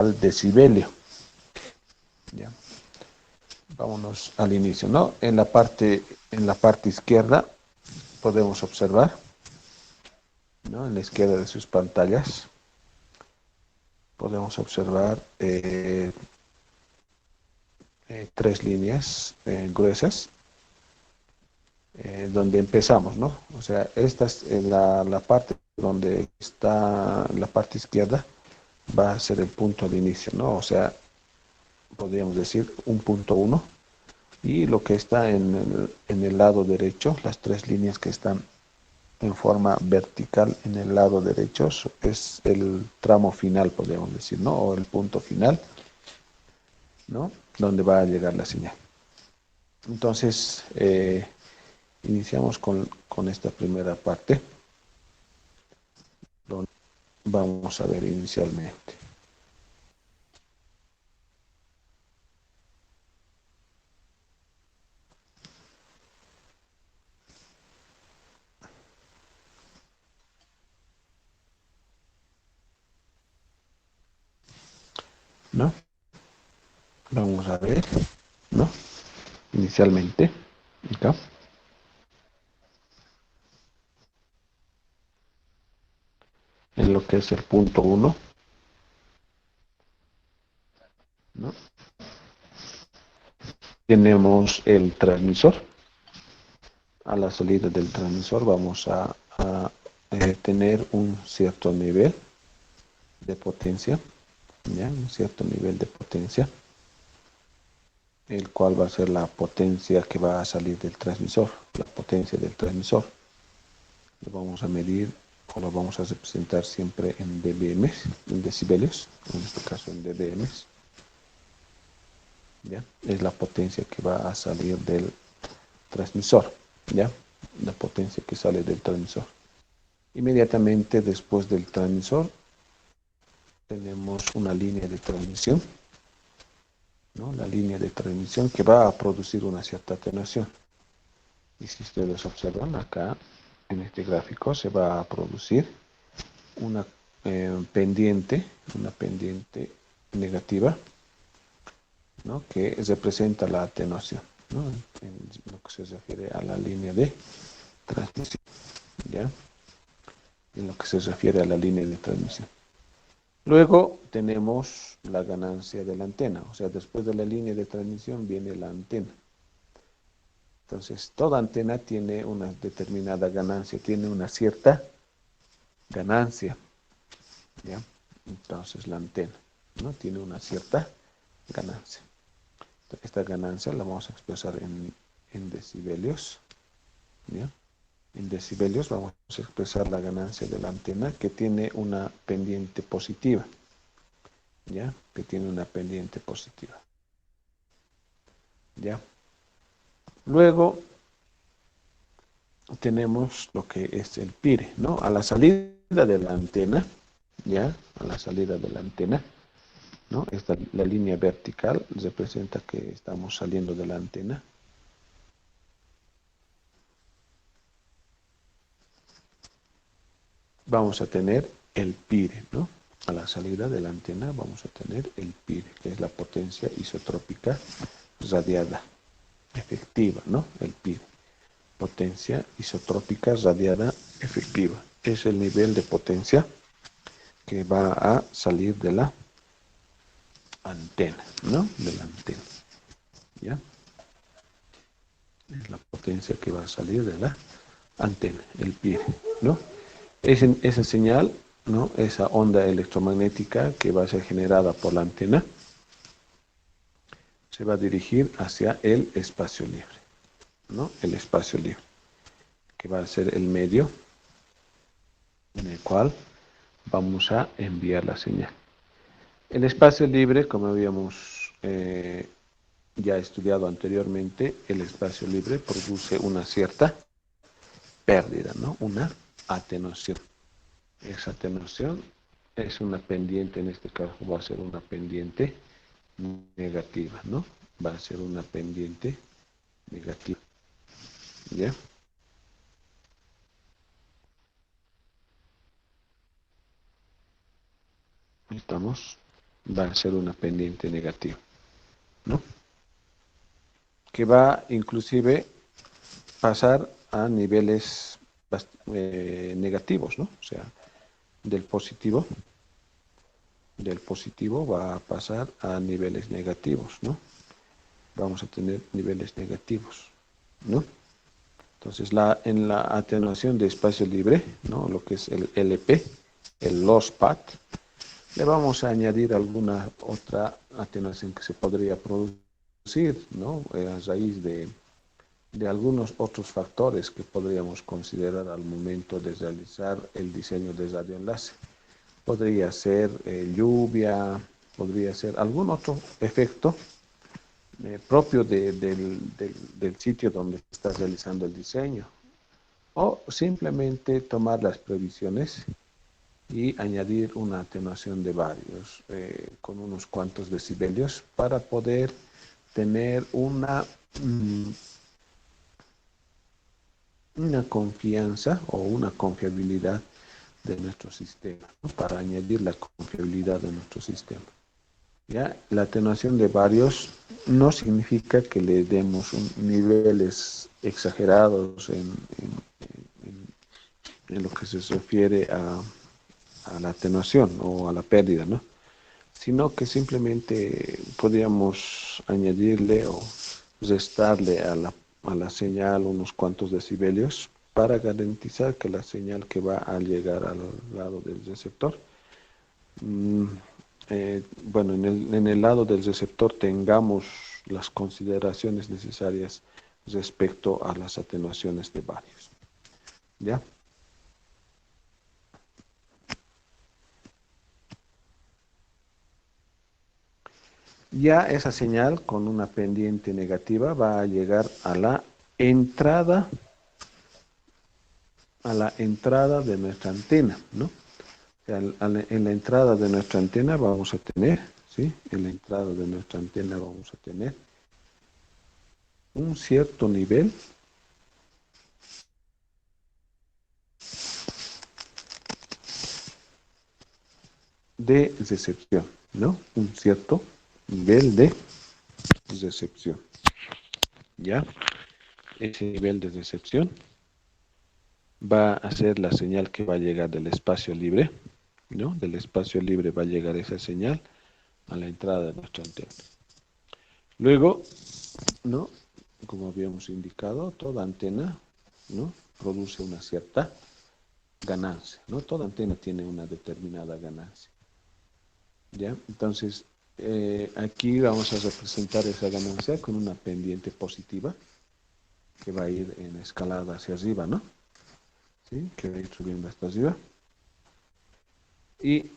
al decibelio. ¿Ya? Vámonos al inicio, ¿no? En la parte izquierda podemos observar, ¿no? En la izquierda de sus pantallas podemos observar tres líneas gruesas donde empezamos, ¿no? O sea, esta es la parte donde está la parte izquierda, va a ser el punto de inicio, ¿no? O sea, podríamos decir un punto uno. Y lo que está en el lado derecho, las tres líneas que están en forma vertical en el lado derecho, es el tramo final, podríamos decir, ¿no? O el punto final, ¿no? Donde va a llegar la señal. Entonces, iniciamos con esta primera parte, donde vamos a ver inicialmente. ¿No? Vamos a ver, ¿no? Inicialmente, acá, en lo que es el punto uno, ¿no? Tenemos el transmisor. A la salida del transmisor vamos a tener un cierto nivel de potencia, ¿ya? Un cierto nivel de potencia, el cual va a ser la potencia que va a salir del transmisor, la potencia del transmisor. Lo vamos a medir o lo vamos a representar siempre en dBm, en decibelios, en este caso en dBm, ¿ya? Es la potencia que va a salir del transmisor, ¿ya? La potencia que sale del transmisor. Inmediatamente después del transmisor tenemos una línea de transmisión, ¿no? La línea de transmisión que va a producir una cierta atenuación. Y si ustedes observan acá, en este gráfico, se va a producir una una pendiente negativa, ¿no? Que representa la atenuación, ¿no? En lo que se refiere a la línea de transmisión, ¿ya? En lo que se refiere a la línea de transmisión. Luego tenemos la ganancia de la antena, o sea, después de la línea de transmisión viene la antena. Entonces, toda antena tiene una determinada ganancia, tiene una cierta ganancia, ¿ya? Entonces, la antena, ¿no? Tiene una cierta ganancia. Esta ganancia la vamos a expresar en decibelios, ¿ya? En decibelios vamos a expresar la ganancia de la antena que tiene una pendiente positiva, ¿ya? Que tiene una pendiente positiva, ¿ya? Luego tenemos lo que es el pire, ¿no? A la salida de la antena, ¿ya? A la salida de la antena, ¿no? La línea vertical representa que estamos saliendo de la antena. Vamos a tener el pire, ¿no? A la salida de la antena vamos a tener el pire, que es la potencia isotrópica radiada efectiva, ¿no? El pire. Potencia isotrópica radiada efectiva. Es el nivel de potencia que va a salir de la antena, ¿no? De la antena, ¿ya? Es la potencia que va a salir de la antena, el pie, ¿no? Esa señal, ¿no? Esa onda electromagnética que va a ser generada por la antena se va a dirigir hacia el espacio libre, ¿no? El espacio libre, que va a ser el medio en el cual vamos a enviar la señal. El espacio libre, como habíamos ya estudiado anteriormente, el espacio libre produce una cierta pérdida, ¿no? Una atenuación. Esa atenuación es una pendiente, en este caso va a ser una pendiente negativa, ¿no? Va a ser una pendiente negativa, ¿ya? Estamos. va a ser una pendiente negativa, ¿no? Que va inclusive pasar a niveles negativos, ¿no? O sea, del positivo, va a pasar a niveles negativos, ¿no? Vamos a tener niveles negativos, ¿no? Entonces, en la atenuación de espacio libre, ¿no? Lo que es el LP, el loss path, le vamos a añadir alguna otra atenuación que se podría producir, ¿no? A raíz de algunos otros factores que podríamos considerar al momento de realizar el diseño de radioenlace. Podría ser lluvia, podría ser algún otro efecto propio del sitio donde estás realizando el diseño. O simplemente tomar las previsiones y añadir una atenuación de varios, con unos cuantos decibelios, para poder tener una confianza o una confiabilidad de nuestro sistema, ¿no? Para añadir la confiabilidad de nuestro sistema. ¿Ya? La atenuación de varios no significa que le demos niveles exagerados en lo que se refiere a la atenuación o a la pérdida, ¿no? Sino que simplemente podríamos añadirle o restarle a la señal unos cuantos decibelios para garantizar que la señal que va a llegar al lado del receptor, mm, bueno, en el lado del receptor tengamos las consideraciones necesarias respecto a las atenuaciones de varios. ¿Ya? Ya esa señal con una pendiente negativa va a llegar entrada, a la entrada de nuestra antena, ¿no? O sea, en la entrada de nuestra antena vamos a tener, ¿sí? En la entrada de nuestra antena vamos a tener un cierto nivel de recepción, ¿no? Un cierto nivel de recepción, ¿ya? Ese nivel de recepción va a ser la señal que va a llegar del espacio libre, ¿no? Del espacio libre va a llegar esa señal a la entrada de nuestra antena. Luego, ¿no? Como habíamos indicado, toda antena, ¿no? Produce una cierta ganancia, ¿no? Toda antena tiene una determinada ganancia, ¿ya? Entonces, aquí vamos a representar esa ganancia con una pendiente positiva que va a ir en escalada hacia arriba, ¿no? ¿Sí? Que va a ir subiendo hasta arriba. Y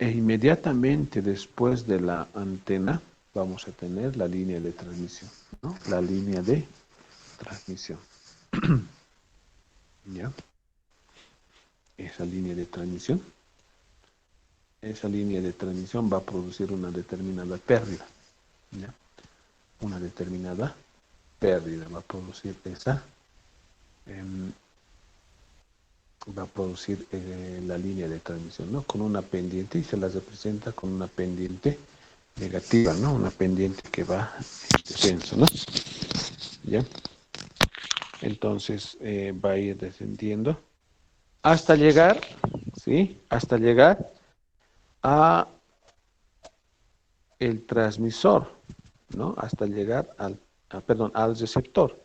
inmediatamente después de la antena vamos a tener la línea de transmisión, ¿no? La línea de transmisión. ¿Ya? Esa línea de transmisión va a producir una determinada pérdida, ¿ya? Una determinada pérdida va a producir eh, la línea de transmisión, ¿no? Con una pendiente, y se la representa con una pendiente negativa, ¿no? Una pendiente que va en descenso, ¿no? ¿Ya? Entonces va a ir descendiendo hasta llegar, ¿sí? Hasta llegar a el transmisor, ¿no? Hasta llegar al receptor,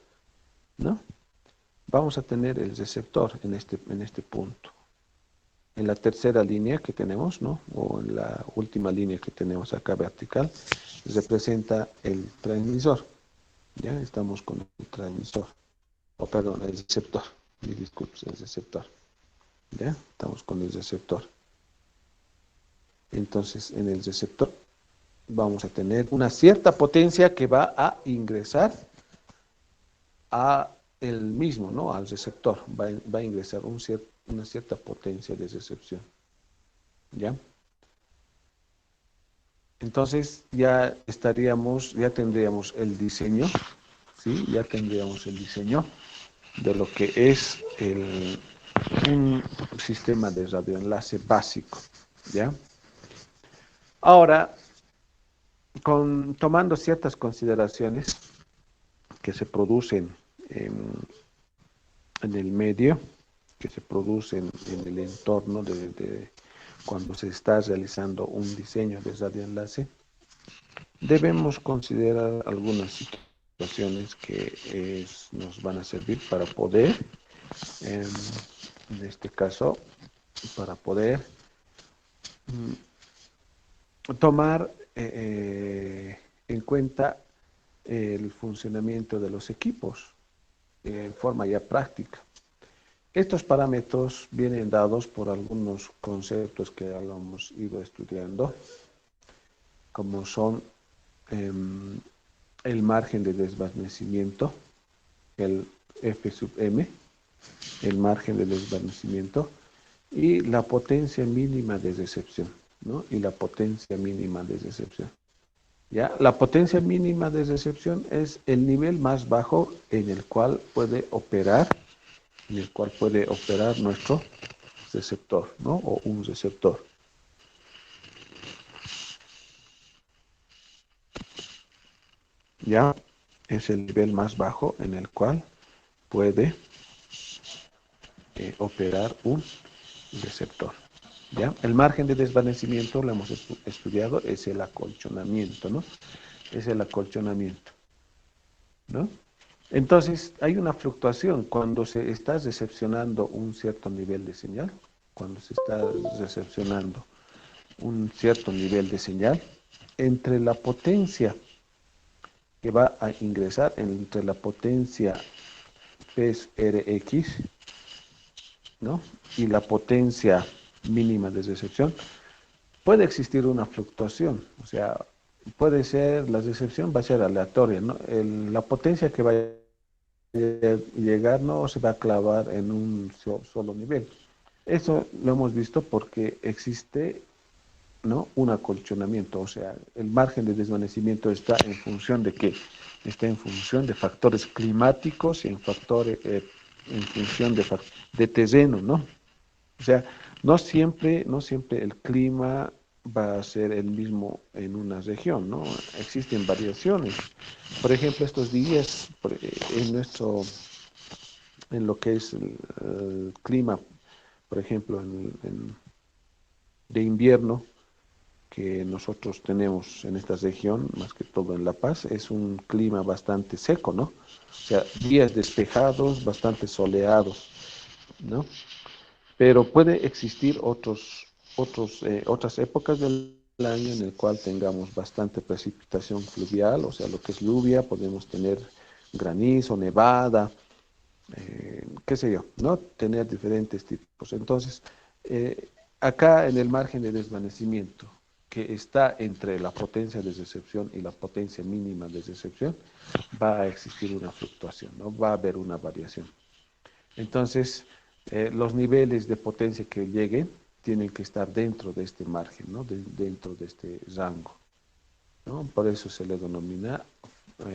¿no? Vamos a tener el receptor en este punto. En la tercera línea que tenemos, ¿no? O en la última línea que tenemos acá vertical, representa el transmisor. Ya estamos con el transmisor, o perdón, el receptor. Disculpe, el receptor. Ya estamos con el receptor. Entonces, en el receptor vamos a tener una cierta potencia que va a ingresar a el mismo, ¿no? Al receptor. Va a ingresar una cierta potencia de recepción. ¿Ya? Entonces ya tendríamos el diseño, ¿sí? Ya tendríamos el diseño de lo que es un sistema de radioenlace básico, ¿ya? Ahora, tomando ciertas consideraciones que se producen en, en el medio, que se producen en el entorno de cuando se está realizando un diseño de radioenlace, debemos considerar algunas situaciones que nos van a servir para poder, en este caso, para poder tomar en cuenta el funcionamiento de los equipos en forma ya práctica. Estos parámetros vienen dados por algunos conceptos que ya lo hemos ido estudiando, como son eh, el margen de desvanecimiento, el F sub m, el margen de desvanecimiento, y la potencia mínima de recepción, ¿no? Y la potencia mínima de recepción. ¿Ya? La potencia mínima de recepción es el nivel más bajo en el cual puede operar, nuestro receptor, ¿no? O un receptor. ¿Ya? Es el nivel más bajo en el cual puede operar un receptor. ¿Ya? El margen de desvanecimiento, lo hemos estudiado, es el acolchonamiento, ¿no? Es el acolchonamiento, ¿no? Entonces, hay una fluctuación cuando se está recepcionando un cierto nivel de señal, cuando se está recepcionando un cierto nivel de señal, entre la potencia que va a ingresar, entre la potencia PES RX, ¿no? Y la potencia mínima de recepción, puede existir una fluctuación, o sea, puede ser, la recepción va a ser aleatoria, ¿no? La potencia que va a llegar no se va a clavar en un solo nivel. Eso lo hemos visto porque existe, ¿no? Un acolchonamiento, o sea, el margen de desvanecimiento está en función de qué? Está en función de factores climáticos y en función de terreno, ¿no? O sea, no siempre el clima va a ser el mismo en una región, ¿no? Existen variaciones. Por ejemplo, estos días, en lo que es el clima, por ejemplo, de invierno que nosotros tenemos en esta región, más que todo en La Paz, es un clima bastante seco, ¿no? O sea, días despejados, bastante soleados, ¿no? Pero puede existir otras épocas del año en el cual tengamos bastante precipitación fluvial, o sea, lo que es lluvia, podemos tener granizo, nevada, qué sé yo, ¿no? Tener diferentes tipos. Entonces, eh, acá en el margen de desvanecimiento, que está entre la potencia de recepción y la potencia mínima de recepción, va a existir una fluctuación, ¿no? Va a haber una variación. Entonces, los niveles de potencia que lleguen tienen que estar dentro de este margen, ¿no? Dentro de este rango, ¿no? Por eso se le denomina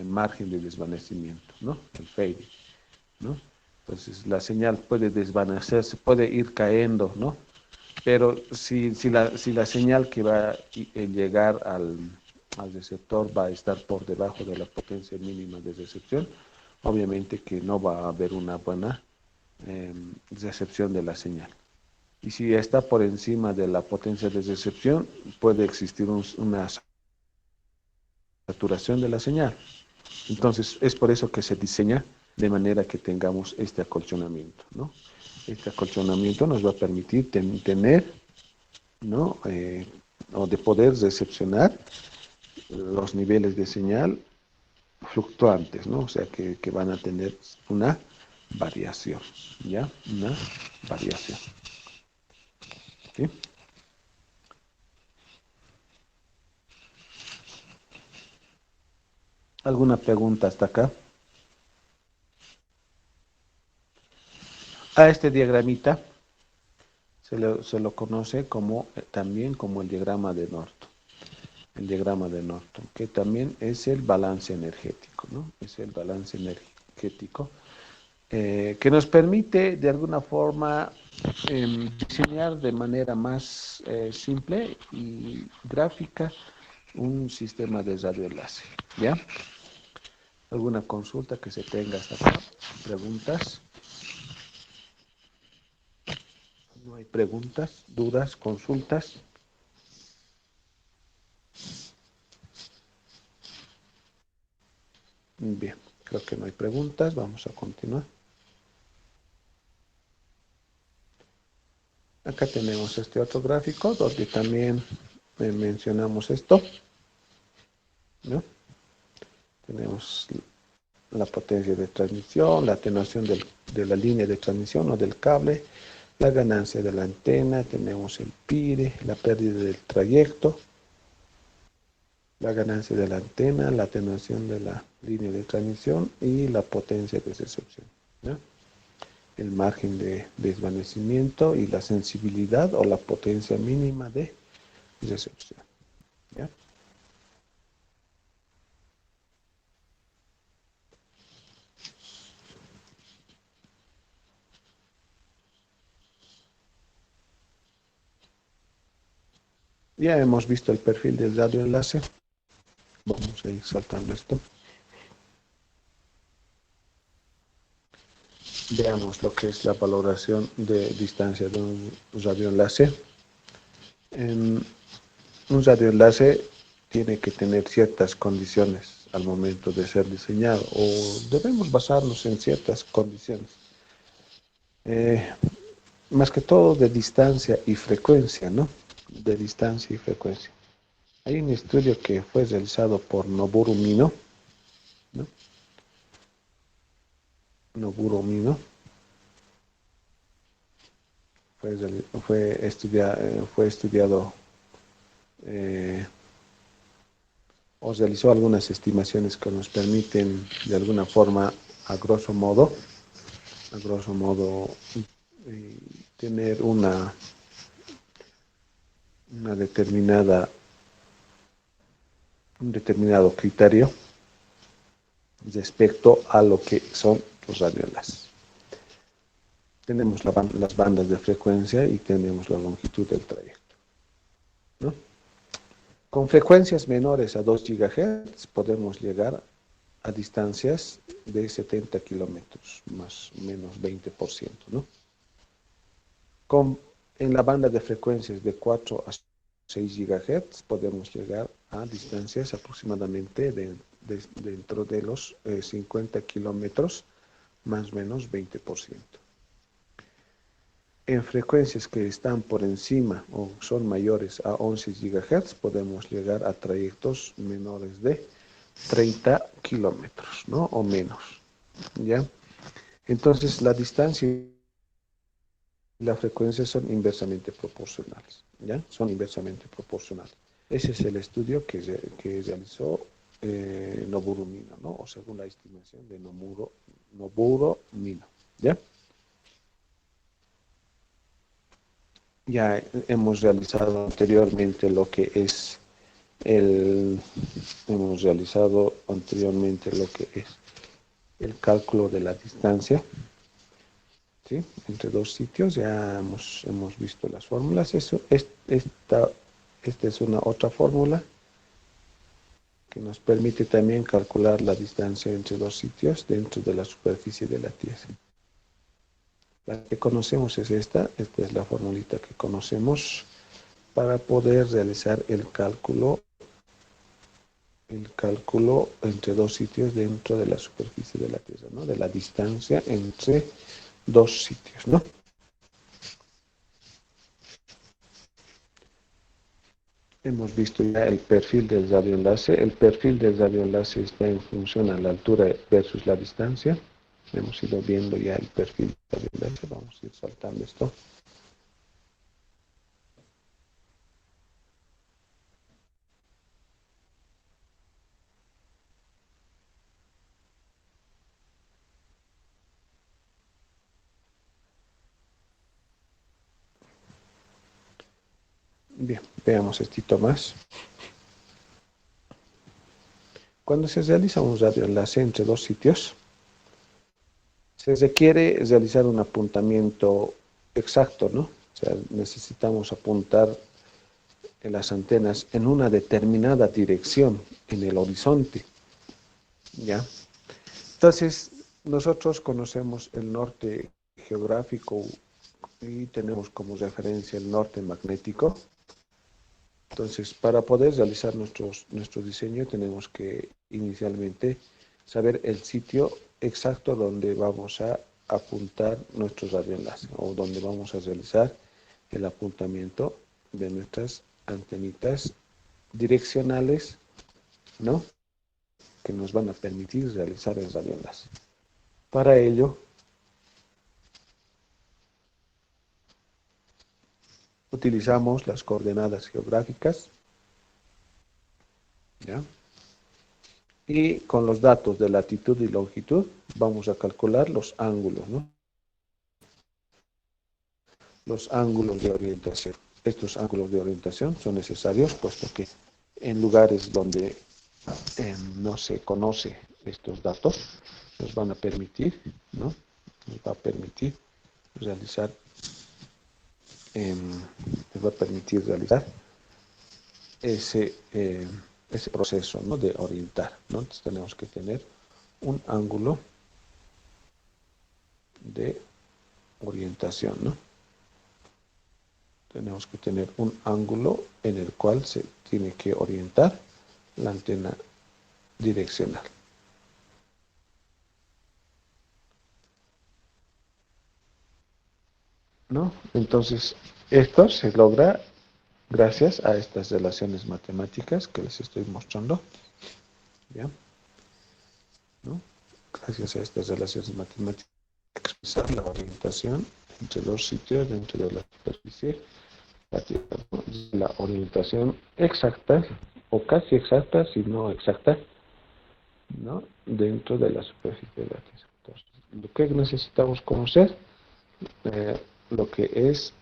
margen de desvanecimiento, ¿no? El fading, ¿no? Entonces, la señal puede desvanecerse, puede ir cayendo, ¿no? Pero si la señal que va a llegar al receptor va a estar por debajo de la potencia mínima de recepción, obviamente que no va a haber una buena recepción de la señal. Y si está por encima de la potencia de recepción, puede existir una saturación de la señal. Entonces, es por eso que se diseña de manera que tengamos este acolchonamiento, ¿no? Este acolchonamiento nos va a permitir tener, ¿no? O de poder recepcionar los niveles de señal fluctuantes, ¿no? O sea, que van a tener una variación, ¿ya? Una variación, ¿sí? ¿Alguna pregunta hasta acá? A este diagramita se lo conoce como, también como el diagrama de Norton. El diagrama de Norton, que también es el balance energético, ¿no? Es el balance energético. que nos permite de alguna forma diseñar de manera más simple y gráfica un sistema de radioenlace. ¿Ya? ¿Alguna consulta que se tenga hasta acá? ¿Preguntas? ¿No hay preguntas, dudas, consultas? Bien, creo que no hay preguntas. Vamos a continuar. Acá tenemos este otro gráfico donde también mencionamos esto, ¿no? Tenemos la potencia de transmisión, la atenuación de la línea de transmisión o del cable, la ganancia de la antena, tenemos el PIRE, la pérdida del trayecto, la ganancia de la antena, la atenuación de la línea de transmisión y la potencia de recepción, ¿no? El margen de desvanecimiento y la sensibilidad o la potencia mínima de recepción, ¿ya? Ya hemos visto el perfil del radioenlace. Vamos a ir saltando esto. Veamos lo que es la valoración de distancia de un radioenlace. En un radioenlace tiene que tener ciertas condiciones al momento de ser diseñado o debemos basarnos en ciertas condiciones. Eh, Más que todo de distancia y frecuencia, ¿no? De distancia y frecuencia. Hay un estudio que fue realizado por Noboru Mino, ¿no? Noboru Mino fue estudiado eh, o realizó algunas estimaciones que nos permiten de alguna forma, a grosso modo tener una determinada, un determinado criterio respecto a lo que son los radioenlaces. Tenemos las bandas de frecuencia y tenemos la longitud del trayecto, ¿no? Con frecuencias menores a 2 GHz podemos llegar a distancias de 70 kilómetros, más o menos 20%, ¿no? Con, en la banda de frecuencias de 4 a 6 GHz podemos llegar a distancias aproximadamente dentro de los 50 kilómetros, más o menos 20%. En frecuencias que están por encima o son mayores a 11 GHz podemos llegar a trayectos menores de 30 kilómetros, ¿no? O menos, ¿ya? Entonces, la distancia y la frecuencia son inversamente proporcionales, ¿ya? Son inversamente proporcionales. Ese es el estudio que realizó Noboru Mino, ¿no? O según la estimación de Noboru Mino, ¿ya? Ya hemos realizado anteriormente lo que es hemos realizado anteriormente lo que es el cálculo de la distancia, ¿sí? Entre dos sitios, ya hemos visto las fórmulas. Esta es una otra fórmula que nos permite también calcular la distancia entre dos sitios dentro de la superficie de la Tierra. La que conocemos es esta es la formulita que conocemos para poder realizar el cálculo entre dos sitios dentro de la superficie de la Tierra, ¿no? De la distancia entre dos sitios, ¿no? Hemos visto ya el perfil del radioenlace. El perfil del radioenlace está en función a la altura versus la distancia. Hemos ido viendo ya el perfil del radioenlace. Vamos a ir saltando esto. Bien, veamos esto más. Cuando se realiza un radioenlace entre dos sitios, Se requiere realizar un apuntamiento exacto, ¿no? O sea, necesitamos apuntar en las antenas en una determinada dirección, en el horizonte, ¿ya? Entonces, nosotros conocemos el norte geográfico y tenemos como referencia el norte magnético. Entonces, para poder realizar nuestro diseño tenemos que inicialmente saber el sitio exacto donde vamos a apuntar nuestros radioenlaces o donde vamos a realizar el apuntamiento de nuestras antenitas direccionales, ¿no? Que nos van a permitir realizar el radioenlace. Para ello, utilizamos las coordenadas geográficas, ¿ya? Y con los datos de latitud y longitud vamos a calcular los ángulos, ¿no? Los ángulos de orientación. Estos ángulos de orientación son necesarios puesto que en lugares donde no se conoce estos datos nos van a permitir, ¿no? Nos va a permitir realizar, nos va a permitir realizar ese, ese proceso, ¿no? De orientar, ¿no? Entonces tenemos que tener un ángulo de orientación, ¿no? Tenemos que tener un ángulo en el cual se tiene que orientar la antena direccional, ¿no? Entonces, esto se logra gracias a estas relaciones matemáticas que les estoy mostrando, ¿ya? ¿No? Gracias a estas relaciones matemáticas, expresar la orientación entre los sitios dentro de la superficie, la orientación exacta o casi exacta, si no exacta, ¿no? Dentro de la superficie de la Tierra. Entonces, lo que necesitamos conocer, eh, lo que es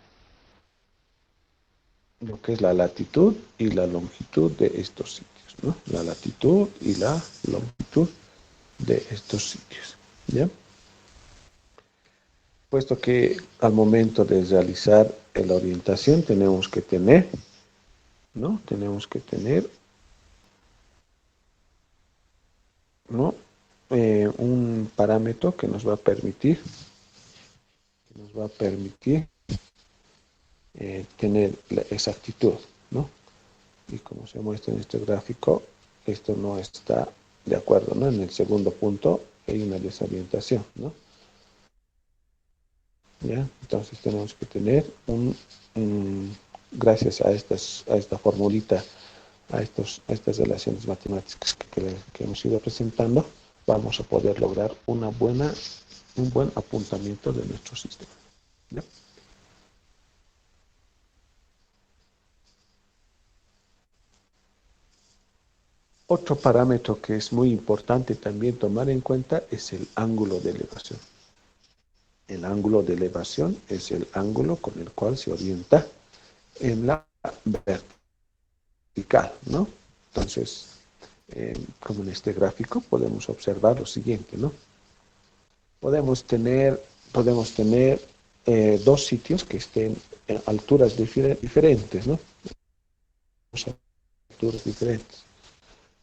lo que es la latitud y la longitud de estos sitios, ¿no? La latitud y la longitud de estos sitios, ¿ya? Puesto que al momento de realizar la orientación tenemos que tener, ¿no? Tenemos que tener, ¿no? Un parámetro que nos va a permitir tener la exactitud, ¿no? Y como se muestra en este gráfico, esto no está de acuerdo, ¿no? En el segundo punto hay una desorientación, ¿no? ¿Ya? Entonces tenemos que tener gracias a esta formulita, a estas relaciones matemáticas que hemos ido presentando, vamos a poder lograr un buen apuntamiento de nuestro sistema, ¿ya? Otro parámetro que es muy importante también tomar en cuenta es el ángulo de elevación. El ángulo de elevación es el ángulo con el cual se orienta en la vertical, ¿no? Entonces, como en este gráfico podemos observar lo siguiente, ¿no? Podemos tener dos sitios que estén en alturas diferentes, ¿no? Alturas diferentes.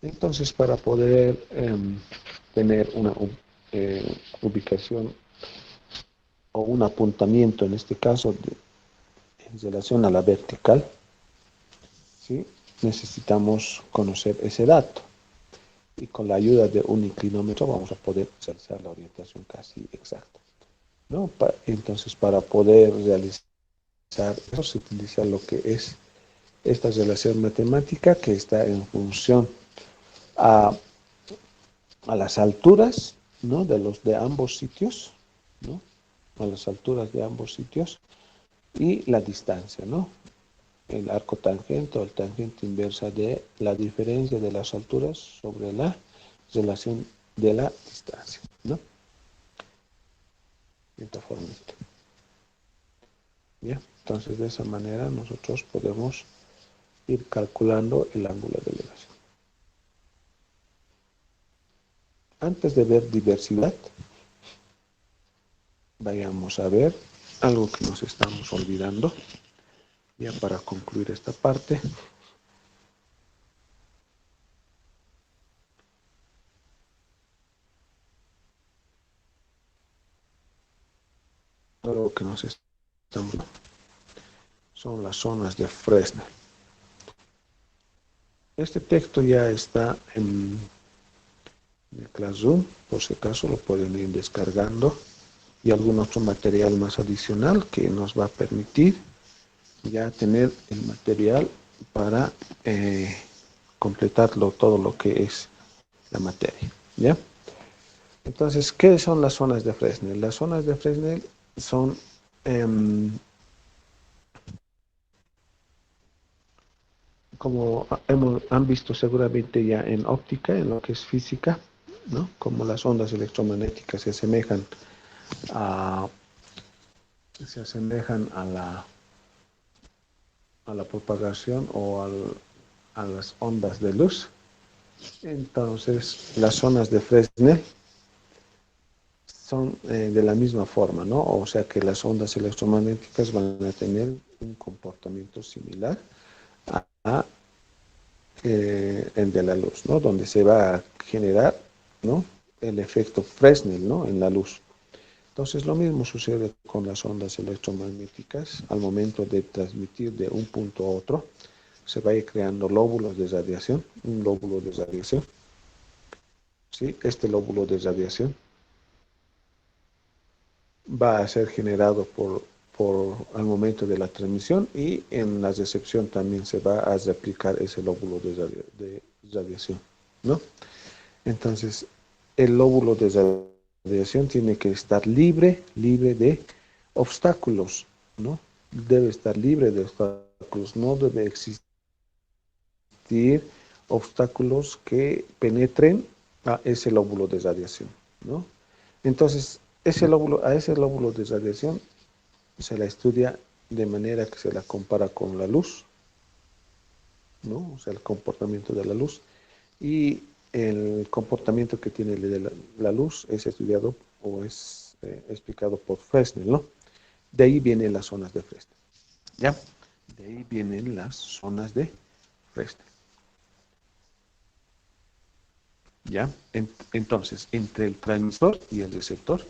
Entonces, para poder tener una ubicación o un apuntamiento, en este caso, en relación a la vertical, ¿sí? Necesitamos conocer ese dato. Y con la ayuda de un inclinómetro vamos a poder realizar la orientación casi exacta, ¿no? Entonces, para poder realizar eso, se utiliza lo que es esta relación matemática que está en función a, a las alturas, ¿no? De ambos sitios, ¿no? A las alturas de ambos sitios y la distancia, ¿no? El arco tangente o el tangente inversa de la diferencia de las alturas sobre la relación de la distancia, ¿no? De esta forma. ¿Ya? Entonces, de esa manera nosotros podemos ir calculando el ángulo de elevación. Antes de ver diversidad, vayamos a ver algo que nos estamos olvidando, ya para concluir esta parte. Algo que nos estamos son las zonas de Fresnel. Este texto ya está en el Classroom, por si acaso lo pueden ir descargando, y algún otro material más adicional que nos va a permitir ya tener el material para completarlo todo lo que es la materia, ¿ya? Entonces, ¿qué son las zonas de Fresnel? Las zonas de Fresnel son como han visto seguramente ya en óptica, en lo que es física, ¿no? Como las ondas electromagnéticas a, se asemejan a la propagación a las ondas de luz. Entonces, las zonas de Fresnel son de la misma forma, ¿no? O sea que las ondas electromagnéticas van a tener un comportamiento similar a el de la luz, ¿no? Donde se va a generar, ¿no? El efecto Fresnel, ¿no? En la luz. Entonces, lo mismo sucede con las ondas electromagnéticas. Al momento de transmitir de un punto a otro, se va a ir creando lóbulos de radiación, un lóbulo de radiación, ¿sí? Este lóbulo de radiación va a ser generado al momento de la transmisión, y en la recepción también se va a replicar ese lóbulo de radiación, ¿no? Entonces, el lóbulo de radiación tiene que estar libre de obstáculos, ¿no? Debe estar libre de obstáculos, no debe existir obstáculos que penetren a ese lóbulo de radiación, ¿no? Entonces, a ese lóbulo de radiación se la estudia de manera que se la compara con la luz, ¿no? O sea, el comportamiento de la luz, y el comportamiento que tiene la luz es estudiado o es explicado por Fresnel, ¿no? De ahí vienen las zonas de Fresnel, ¿ya? De ahí vienen las zonas de Fresnel, ¿ya? Entonces, entre el transmisor y el receptor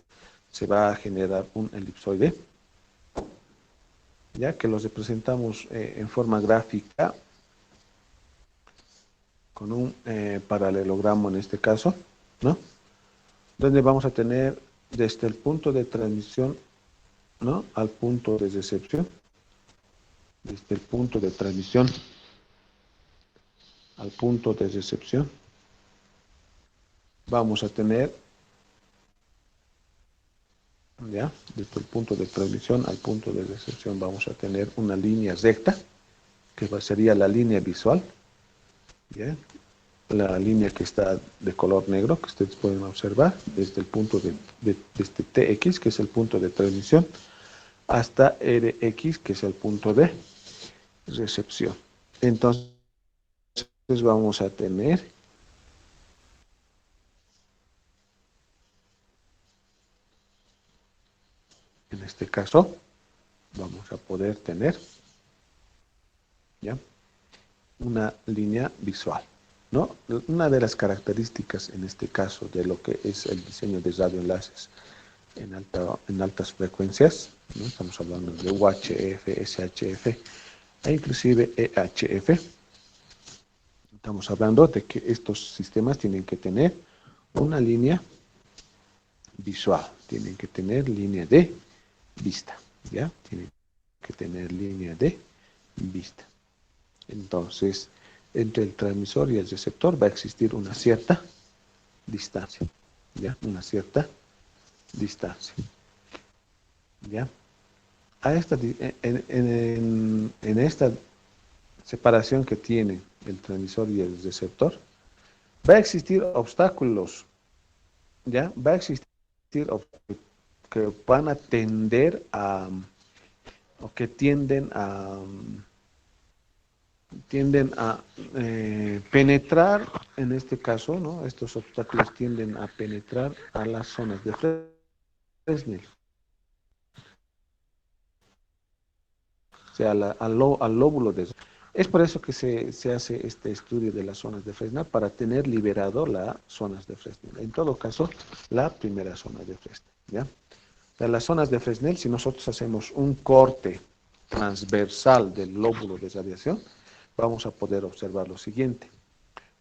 se va a generar un elipsoide, ya que los representamos en forma gráfica con un paralelogramo en este caso, ¿no? Donde vamos a tener desde el punto de transmisión, ¿no? Al punto de recepción, desde el punto de transmisión al punto de recepción, vamos a tener, ¿ya? Desde el punto de transmisión al punto de recepción vamos a tener una línea recta, que sería la línea visual, ¿ya? La línea que está de color negro, que ustedes pueden observar, desde el punto desde TX, que es el punto de transmisión, hasta RX, que es el punto de recepción. Entonces vamos a tener en este caso, vamos a poder tener, ¿ya? Una línea visual, ¿no? Una de las características en este caso de lo que es el diseño de radioenlaces en altas frecuencias, ¿no? Estamos hablando de UHF, SHF e inclusive EHF. Estamos hablando de que estos sistemas tienen que tener una línea visual, tienen que tener línea de vista, ¿ya? Tienen que tener línea de vista. Entonces, entre el transmisor y el receptor va a existir una cierta distancia, ¿ya? Una cierta distancia, ¿ya? En esta separación que tiene el transmisor y el receptor, va a existir obstáculos, ¿ya? Va a existir obstáculos que van a tender o que tienden a penetrar, en este caso, ¿no? Estos obstáculos tienden a penetrar a las zonas de Fresnel, sea, al lóbulo de... Es por eso que se hace este estudio de las zonas de Fresnel, para tener liberado las zonas de Fresnel. En todo caso, la primera zona de Fresnel, ¿ya? O sea, las zonas de Fresnel, si nosotros hacemos un corte transversal del lóbulo de radiación, vamos a poder observar lo siguiente,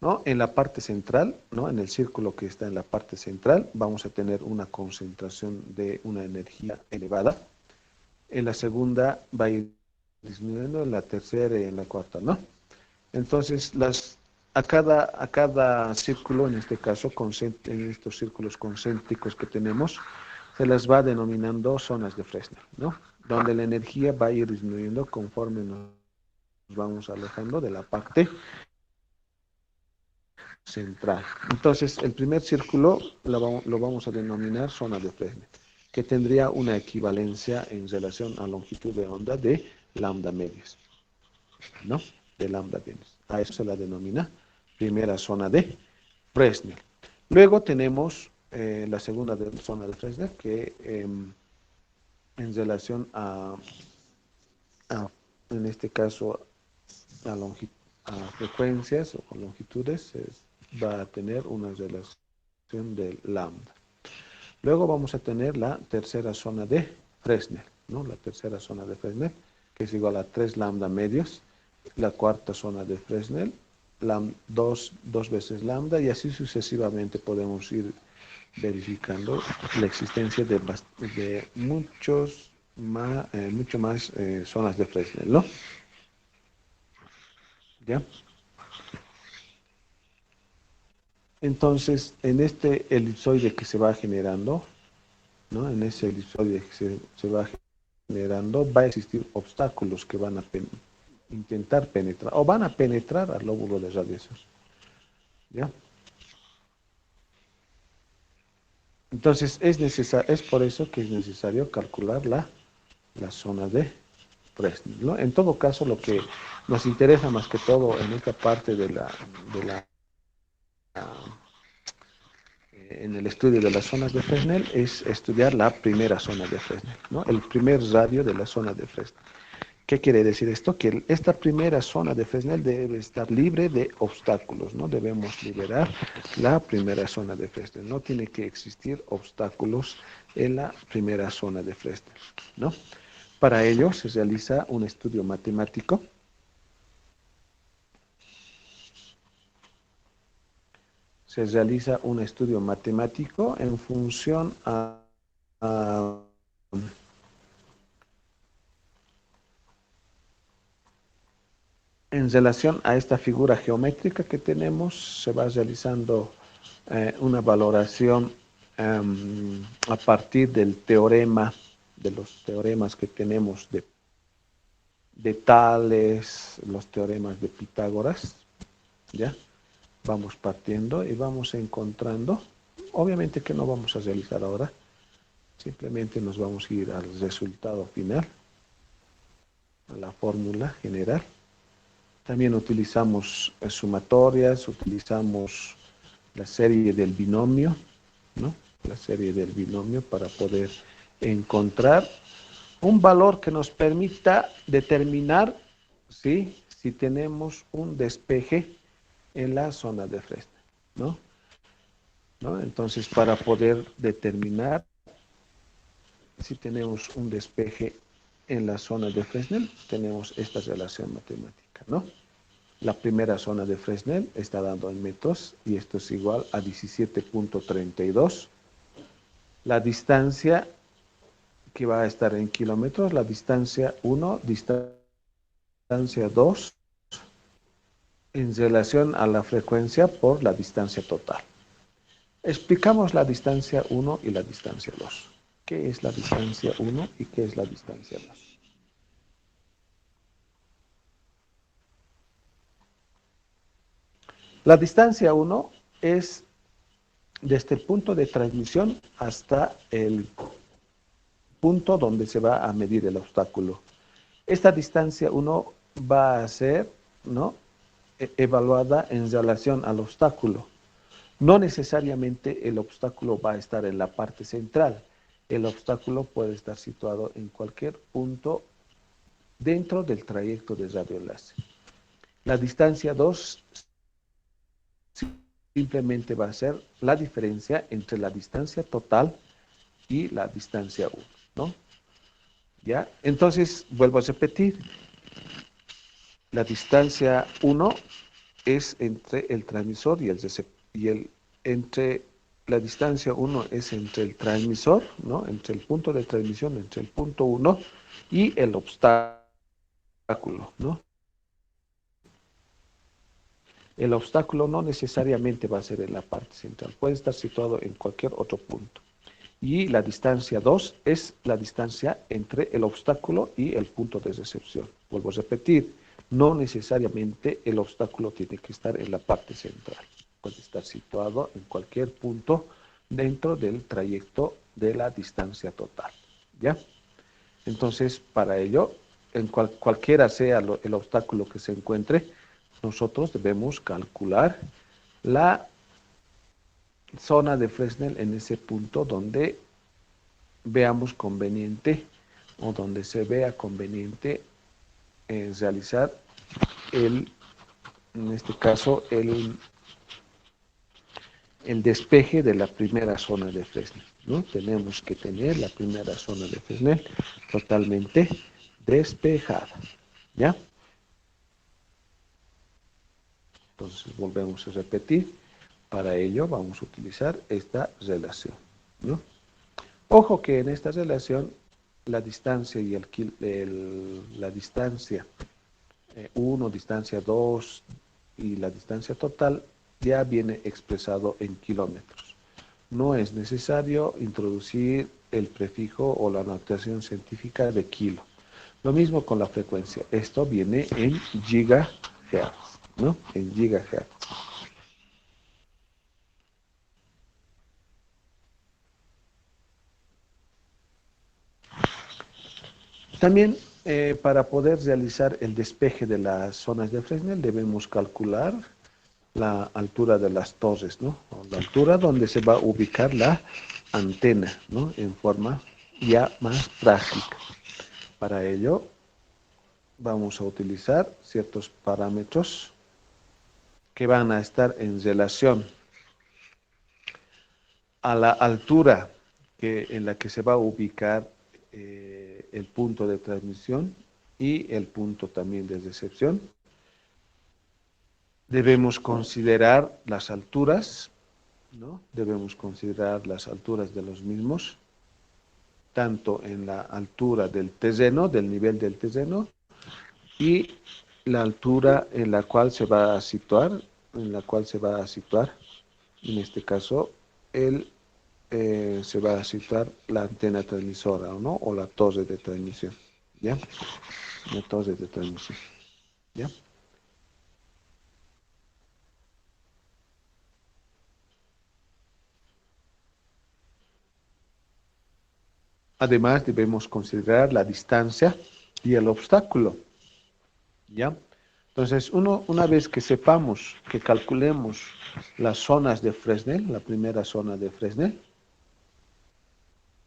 ¿no? En la parte central, ¿no? En el círculo que está en la parte central, vamos a tener una concentración de una energía elevada. En la segunda va a ir disminuyendo, en la tercera y en la cuarta, ¿no? Entonces, a cada círculo, en este caso, en estos círculos concéntricos que tenemos, se las va denominando zonas de Fresnel, ¿no? Donde la energía va a ir disminuyendo conforme nos vamos alejando de la parte central. Entonces, el primer círculo lo vamos a denominar zona de Fresnel, que tendría una equivalencia en relación a longitud de onda de lambda medias, ¿no? De lambda medias. A eso se la denomina primera zona de Fresnel. Luego tenemos la segunda zona de Fresnel, que en relación a, en este caso, a, a frecuencias o longitudes, va a tener una relación de lambda. Luego vamos a tener la tercera zona de Fresnel, ¿no? La tercera zona de Fresnel, que es igual a 3 lambda medios. La cuarta zona de Fresnel, dos veces lambda, y así sucesivamente podemos ir verificando la existencia de mucho más zonas de Fresnel, ¿no? ¿Ya? Entonces, en este elipsoide que se va generando, ¿no? En ese elipsoide que se va generando, va a existir obstáculos que van a intentar penetrar, o van a penetrar al lóbulo de radiación, ¿ya? Entonces, es por eso que es necesario calcular la zona de Fresnel, ¿no? En todo caso, lo que nos interesa más que todo en esta parte en el estudio de las zonas de Fresnel, es estudiar la primera zona de Fresnel, ¿no? El primer radio de la zona de Fresnel. ¿Qué quiere decir esto? Que esta primera zona de Fresnel debe estar libre de obstáculos, ¿no? Debemos liberar la primera zona de Fresnel. No tiene que existir obstáculos en la primera zona de Fresnel, ¿no? Para ello se realiza un estudio matemático. Se realiza un estudio matemático en función a en relación a esta figura geométrica que tenemos, se va realizando una valoración a partir del teorema, de los teoremas que tenemos de Tales, los teoremas de Pitágoras, ¿ya? Vamos partiendo y vamos encontrando, obviamente que no vamos a realizar ahora, simplemente nos vamos a ir al resultado final, a la fórmula general. También utilizamos sumatorias, utilizamos la serie del binomio, ¿no? La serie del binomio para poder encontrar un valor que nos permita determinar, ¿sí?, si tenemos un despeje en la zona de Fresnel, ¿no? ¿No? Entonces, para poder determinar si tenemos un despeje en la zona de Fresnel, tenemos esta relación matemática, ¿no? La primera zona de Fresnel está dando en metros y esto es igual a 17.32. La distancia que va a estar en kilómetros, la distancia 1, distancia 2, en relación a la frecuencia por la distancia total. Explicamos la distancia 1 y la distancia 2. ¿Qué es la distancia 1 y qué es la distancia 2? La distancia 1 es desde el punto de transmisión hasta el punto donde se va a medir el obstáculo. Esta distancia 1 va a ser, ¿no?, evaluada en relación al obstáculo. No necesariamente el obstáculo va a estar en la parte central. El obstáculo puede estar situado en cualquier punto dentro del trayecto de radioenlace. La distancia 2 simplemente va a ser la diferencia entre la distancia total y la distancia 1, ¿no? ¿Ya? Entonces, vuelvo a repetir, la distancia 1 es entre el transmisor y el receptor, entre la distancia 1 es entre el transmisor, ¿no? Entre el punto de transmisión, entre el punto 1 y el obstáculo, ¿no? El obstáculo no necesariamente va a ser en la parte central, puede estar situado en cualquier otro punto. Y la distancia 2 es la distancia entre el obstáculo y el punto de recepción. Vuelvo a repetir, no necesariamente el obstáculo tiene que estar en la parte central. Puede estar situado en cualquier punto dentro del trayecto de la distancia total. ¿Ya? Entonces, para ello, en cualquiera sea el obstáculo que se encuentre, nosotros debemos calcular la zona de Fresnel en ese punto donde veamos conveniente o donde se vea conveniente realizar en este caso, el despeje de la primera zona de Fresnel, ¿no? Tenemos que tener la primera zona de Fresnel totalmente despejada, ¿ya? Entonces volvemos a repetir. Para ello vamos a utilizar esta relación, ¿no? Ojo que en esta relación la distancia y la distancia 1, distancia 2 y la distancia total ya viene expresado en kilómetros. No es necesario introducir el prefijo o la notación científica de kilo. Lo mismo con la frecuencia. Esto viene en gigahertz, ¿no? En gigahertz. También para poder realizar el despeje de las zonas de Fresnel debemos calcular la altura de las torres, ¿no? O la altura donde se va a ubicar la antena, ¿no? En forma ya más práctica. Para ello vamos a utilizar ciertos parámetros que van a estar en relación a la altura en la que se va a ubicar el punto de transmisión y el punto también de recepción. Debemos considerar las alturas, ¿no? Debemos considerar las alturas de los mismos, tanto en la altura del terreno, del nivel del terreno, y la altura en la cual se va a situar, en este caso, se va a situar la antena transmisora, ¿no? O la torre de transmisión, ¿ya? La torre de transmisión, ¿ya? Además, debemos considerar la distancia y el obstáculo, ¿ya? Entonces, una vez que sepamos, que calculemos las zonas de Fresnel, la primera zona de Fresnel,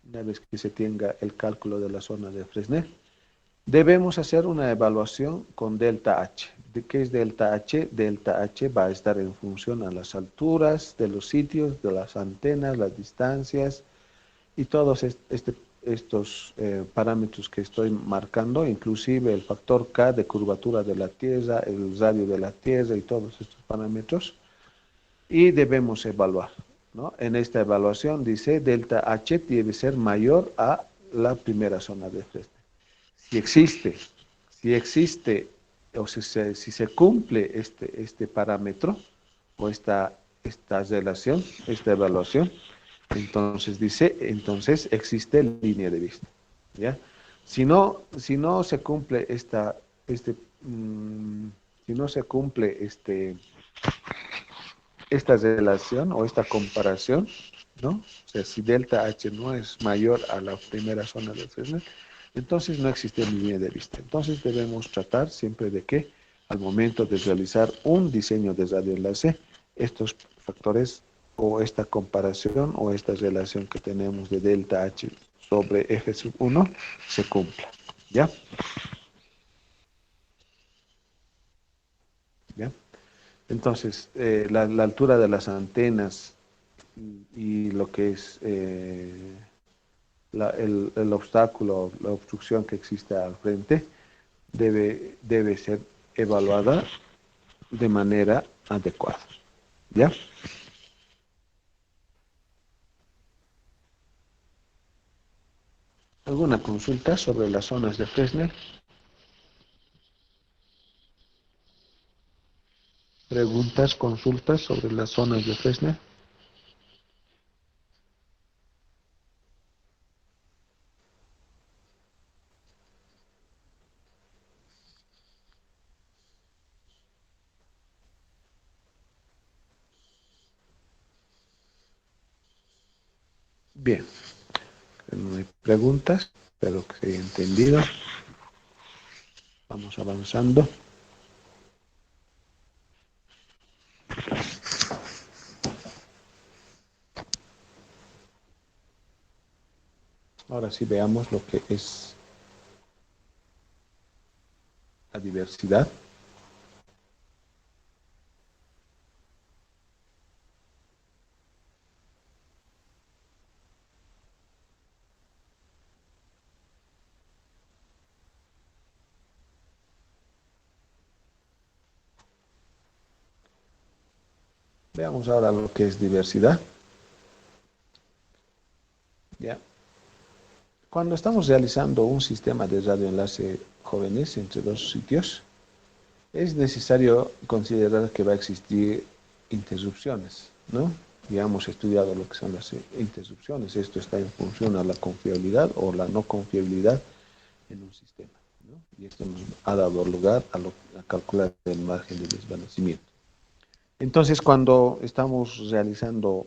una vez que se tenga el cálculo de la zona de Fresnel, debemos hacer una evaluación con delta H. ¿De qué es delta H? Delta H va a estar en función a las alturas de los sitios, de las antenas, las distancias y todos estos parámetros que estoy marcando, inclusive el factor K de curvatura de la Tierra, el radio de la Tierra y todos estos parámetros, y debemos evaluar, ¿no? En esta evaluación dice delta H debe ser mayor a la primera zona de Fresnel. Si existe, si existe o si se cumple este parámetro o esta relación, esta evaluación, entonces dice, entonces existe línea de vista, ¿ya? Si no se cumple si no se cumple esta relación o esta comparación, ¿no? O sea, si delta H no es mayor a la primera zona de Fresnel, entonces no existe línea de vista. Entonces debemos tratar siempre de que al momento de realizar un diseño de radioenlace, estos factores o esta comparación o esta relación que tenemos de delta H sobre F sub 1 se cumpla, ¿ya? Entonces, la altura de las antenas y lo que es el obstáculo, la obstrucción que existe al frente, debe ser evaluada de manera adecuada. ¿Ya? ¿Alguna consulta sobre las zonas de Fresnel? ¿Preguntas, consultas sobre las zonas de Fresnel? Bien, no hay preguntas, espero que se haya entendido. Vamos avanzando. Ahora sí veamos lo que es la diversidad. Veamos ahora lo que es diversidad. ¿Ya? Cuando estamos realizando un sistema de radioenlace jóvenes entre dos sitios, es necesario considerar que va a existir interrupciones, ¿no? Ya hemos estudiado lo que son las interrupciones. Esto está en función a la confiabilidad o la no confiabilidad en un sistema, ¿no? Y esto nos ha dado lugar a calcular el margen de desvanecimiento. Entonces, cuando estamos realizando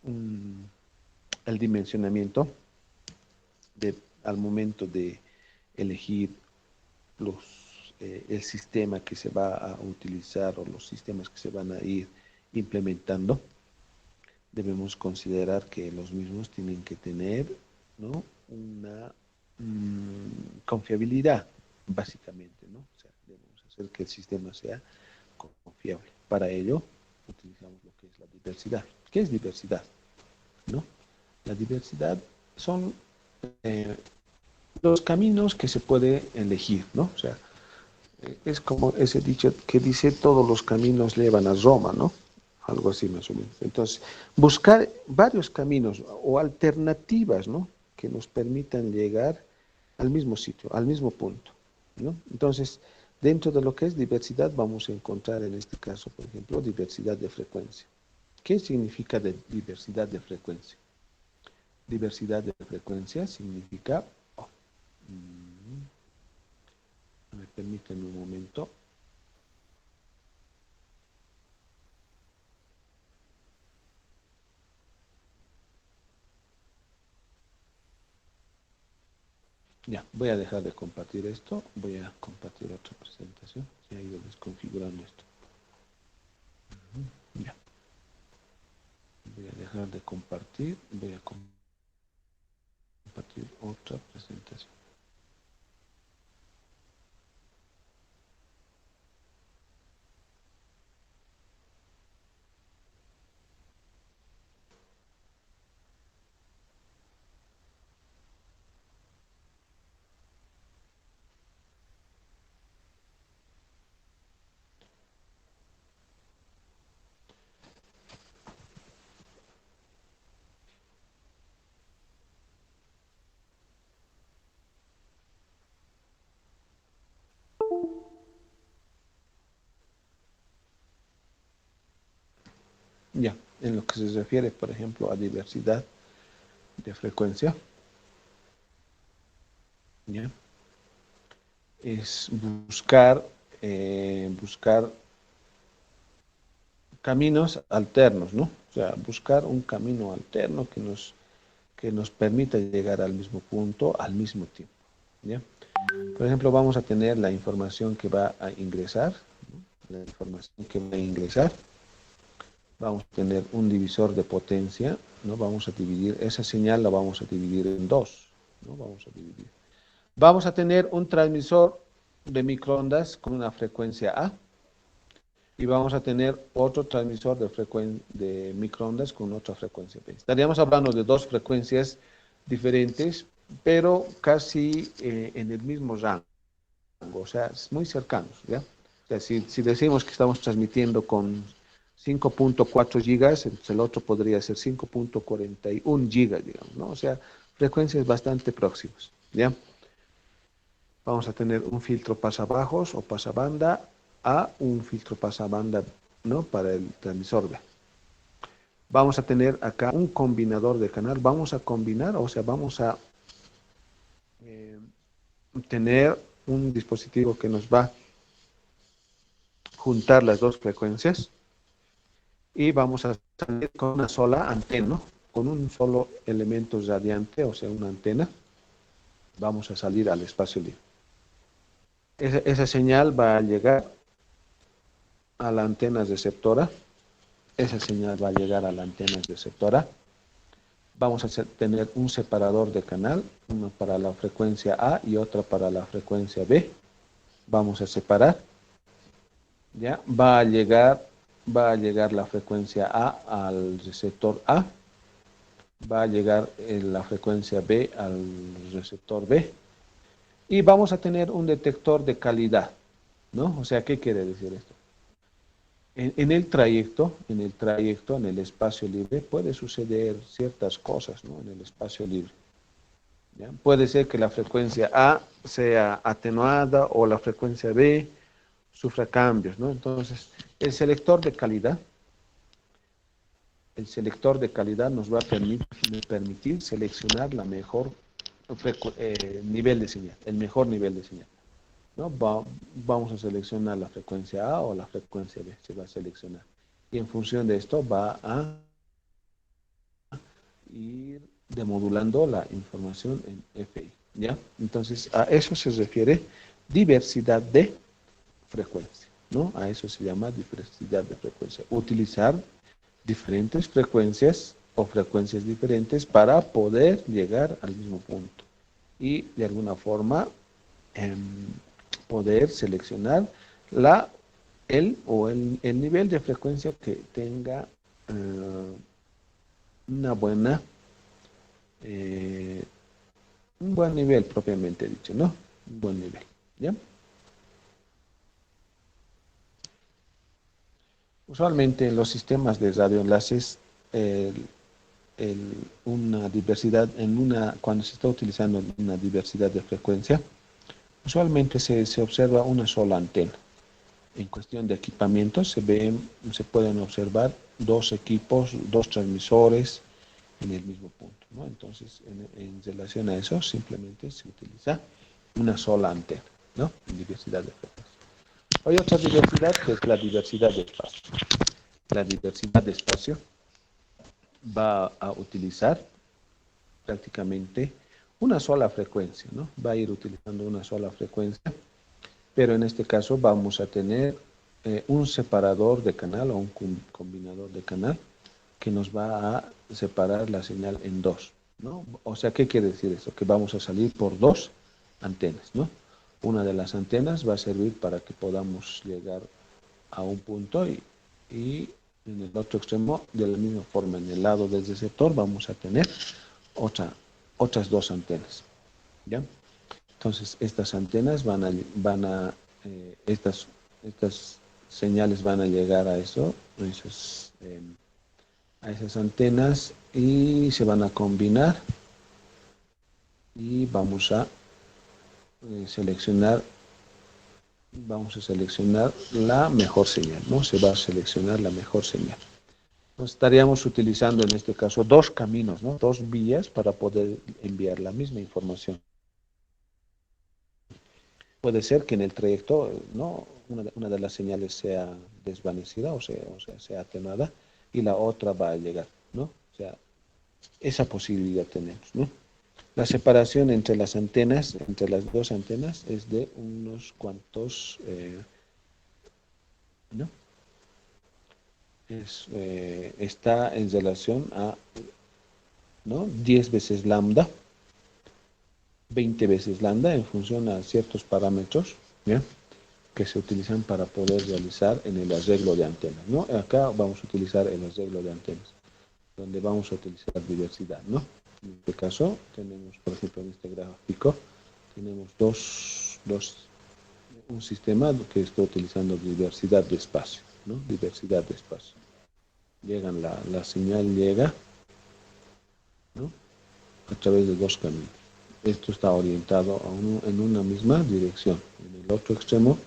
el dimensionamiento, al momento de elegir el sistema que se va a utilizar o los sistemas que se van a ir implementando, debemos considerar que los mismos tienen que tener, ¿no?, una confiabilidad, básicamente, ¿no? O sea, debemos hacer que el sistema sea confiable. Para ello, utilizamos lo que es la diversidad. ¿Qué es diversidad? ¿No? La diversidad son los caminos que se puede elegir, ¿no? O sea, es como ese dicho que dice todos los caminos llevan a Roma, ¿no? Algo así más o menos. Entonces, buscar varios caminos o alternativas, ¿no?, que nos permitan llegar al mismo sitio, al mismo punto, ¿no? Entonces, dentro de lo que es diversidad, vamos a encontrar en este caso, por ejemplo, diversidad de frecuencia. ¿Qué significa diversidad de frecuencia? Diversidad de frecuencia significa, me permiten un momento. Ya, voy a dejar de compartir esto, voy a compartir otra presentación. Se ha ido desconfigurando esto. Ya, voy a dejar de compartir, voy a compartir otra presentación. Ya, en lo que se refiere, por ejemplo, a diversidad de frecuencia, ya, es buscar caminos alternos, ¿no? O sea, buscar un camino alterno que nos permita llegar al mismo punto al mismo tiempo, ¿ya? Por ejemplo, vamos a tener la información que va a ingresar, ¿no?, la información que va a ingresar. Vamos a tener un divisor de potencia, ¿no? Vamos a dividir, esa señal la vamos a dividir en dos, ¿no? Vamos a dividir. Vamos a tener un transmisor de microondas con una frecuencia A y vamos a tener otro transmisor de microondas con otra frecuencia B. Estaríamos hablando de dos frecuencias diferentes, pero casi en el mismo rango, o sea, muy cercanos, ¿ya? O sea, si decimos que estamos transmitiendo con 5.4 gigas, entonces el otro podría ser 5.41 gigas, digamos, ¿no? O sea, frecuencias bastante próximas, ¿ya? Vamos a tener un filtro pasabajos o pasabanda a un filtro pasabanda, ¿no? Para el transmisor B. Vamos a tener acá un combinador de canal. Vamos a combinar, o sea, vamos a eh, tener un dispositivo que nos va a juntar las dos frecuencias y vamos a salir con una sola antena, ¿no? Con un solo elemento radiante, o sea, una antena. Vamos a salir al espacio libre. Esa señal va a llegar a la antena receptora. Esa señal va a llegar a la antena receptora. Vamos a tener un separador de canal, uno para la frecuencia A y otra para la frecuencia B. Vamos a separar. ¿Ya? Va a llegar la frecuencia A al receptor A. Va a llegar la frecuencia B al receptor B. Y vamos a tener un detector de calidad, ¿no? O sea, ¿qué quiere decir esto? En el trayecto, en el espacio libre, puede suceder ciertas cosas, ¿no? En el espacio libre. ¿Ya? Puede ser que la frecuencia A sea atenuada o la frecuencia B sufra cambios, ¿no? Entonces, el selector de calidad, nos va a permitir seleccionar la mejor nivel de señal, el mejor nivel de señal, ¿no? Vamos a seleccionar la frecuencia A o la frecuencia B, se va a seleccionar. Y en función de esto va a ir demodulando la información en FI, ¿ya? Entonces, a eso se refiere diversidad de frecuencia, ¿no? A eso se llama diversidad de frecuencia. Utilizar diferentes frecuencias o frecuencias diferentes para poder llegar al mismo punto y de alguna forma poder seleccionar el nivel de frecuencia que tenga una buena, eh, un buen nivel propiamente dicho, ¿no? Un buen nivel, ¿ya? Usualmente en los sistemas de radioenlaces, el- una diversidad, cuando se está utilizando una diversidad de frecuencia, usualmente se observa una sola antena. En cuestión de equipamiento se pueden observar dos equipos, dos transmisores en el mismo punto, ¿no? Entonces, en relación a eso, simplemente se utiliza una sola antena, ¿no? En diversidad de frecuencia. Hay otra diversidad que es la diversidad de espacio. La diversidad de espacio va a utilizar prácticamente una sola frecuencia, ¿no? Va a ir utilizando una sola frecuencia, pero en este caso vamos a tener un separador de canal o un combinador de canal que nos va a separar la señal en dos, ¿no? O sea, ¿qué quiere decir eso? Que vamos a salir por dos antenas, ¿no? Una de las antenas va a servir para que podamos llegar a un punto y en el otro extremo, de la misma forma, en el lado del receptor vamos a tener otras dos antenas, ¿ya? Entonces, estas antenas estas señales van a llegar a esas antenas y se van a combinar y seleccionar, vamos a seleccionar la mejor señal, ¿no? Se va a seleccionar la mejor señal. Entonces, estaríamos utilizando en este caso dos caminos, ¿no? Dos vías para poder enviar la misma información. Puede ser que en el trayecto, ¿no? Una de las señales sea desvanecida sea atenuada y la otra va a llegar, ¿no? O sea, esa posibilidad tenemos, ¿no? La separación entre las antenas, entre las dos antenas, es de unos cuantos, ¿no? Está en relación a, ¿no? 10 veces lambda, 20 veces lambda en función a ciertos parámetros, ¿ya? que se utilizan para poder realizar en el arreglo de antenas, ¿no? Acá vamos a utilizar el arreglo de antenas, donde vamos a utilizar diversidad, ¿no? En este caso tenemos, por ejemplo, en este gráfico, tenemos un sistema que está utilizando diversidad de espacio, ¿no? Diversidad de espacio. La señal llega, ¿no? A través de dos caminos. Esto está orientado en una misma dirección. En el otro extremo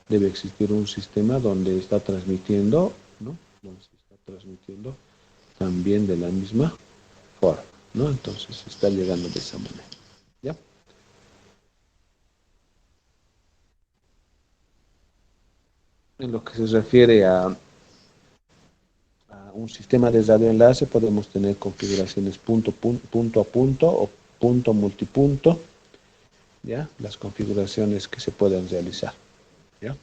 debe existir un sistema donde está transmitiendo, ¿no? Donde se está transmitiendo también de la misma forma, ¿no? Entonces está llegando de esa manera, ¿ya? En lo que se refiere a un sistema de radioenlace, podemos tener configuraciones punto a punto o punto multipunto, ¿ya? Las configuraciones que se pueden realizar, ¿ya?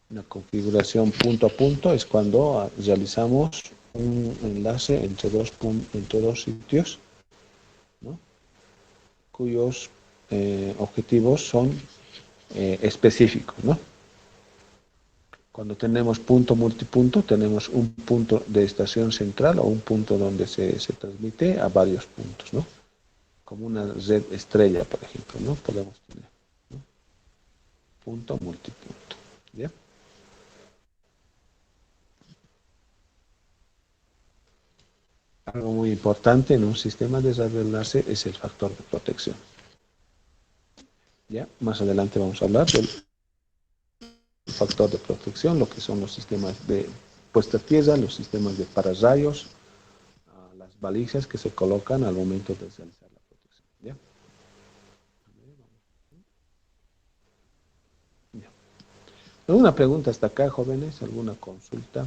Una configuración punto a punto es cuando realizamos un enlace entre dos sitios, ¿no? Cuyos objetivos son específicos, ¿no? Cuando tenemos punto multipunto, tenemos un punto de estación central o un punto donde se transmite a varios puntos, ¿no? Como una red estrella, por ejemplo, ¿no? Podemos tener, ¿no? Punto multipunto, ¿ya? Algo muy importante en un sistema de red de enlace es el factor de protección, ¿ya? Más adelante vamos a hablar del factor de protección, lo que son los sistemas de puesta a tierra, los sistemas de pararrayos, las balizas que se colocan al momento de realizar la protección, ¿ya? Ya. ¿Alguna pregunta hasta acá, jóvenes? ¿Alguna consulta?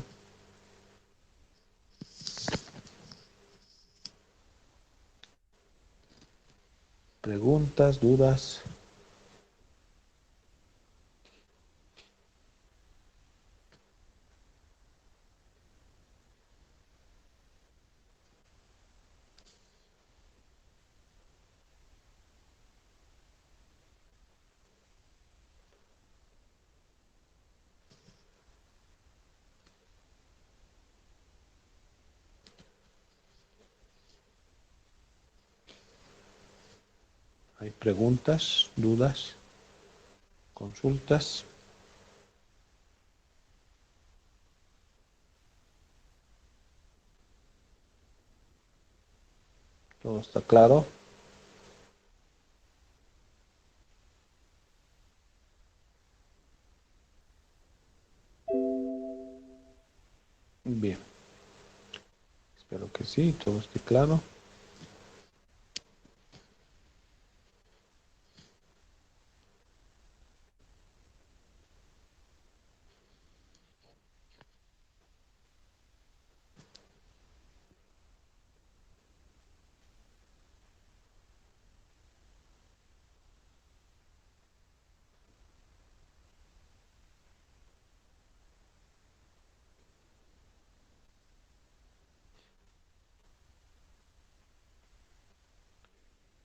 ¿Preguntas, dudas? ¿Hay preguntas, dudas, consultas? ¿Todo está claro? Bien, espero que sí, todo esté claro.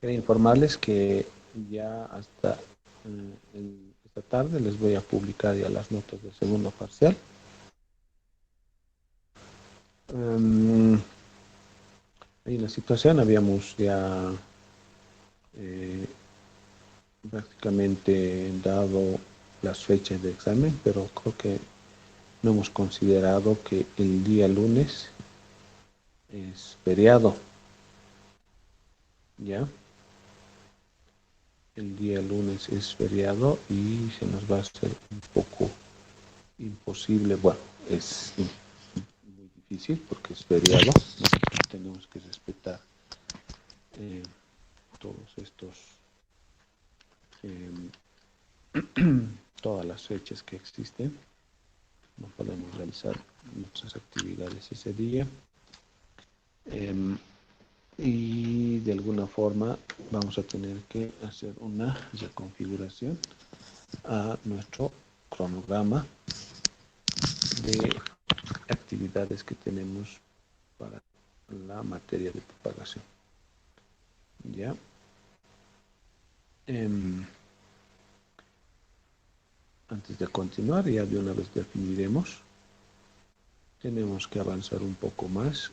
Quería informarles que ya hasta esta tarde les voy a publicar ya las notas del segundo parcial. Um, en la situación habíamos ya eh, prácticamente dado las fechas de examen, pero creo que no hemos considerado que el día lunes es feriado, ¿ya? El día lunes es feriado y se nos va a hacer un poco imposible, bueno, es muy difícil porque es feriado, ¿no? Tenemos que respetar eh, todos estos, eh, todas las fechas que existen. No podemos realizar nuestras actividades ese día. Eh, y de alguna forma vamos a tener que hacer una reconfiguración a nuestro cronograma de actividades que tenemos para la materia de propagación. ¿Ya? Eh, antes de continuar, ya de una vez definiremos, tenemos que avanzar un poco más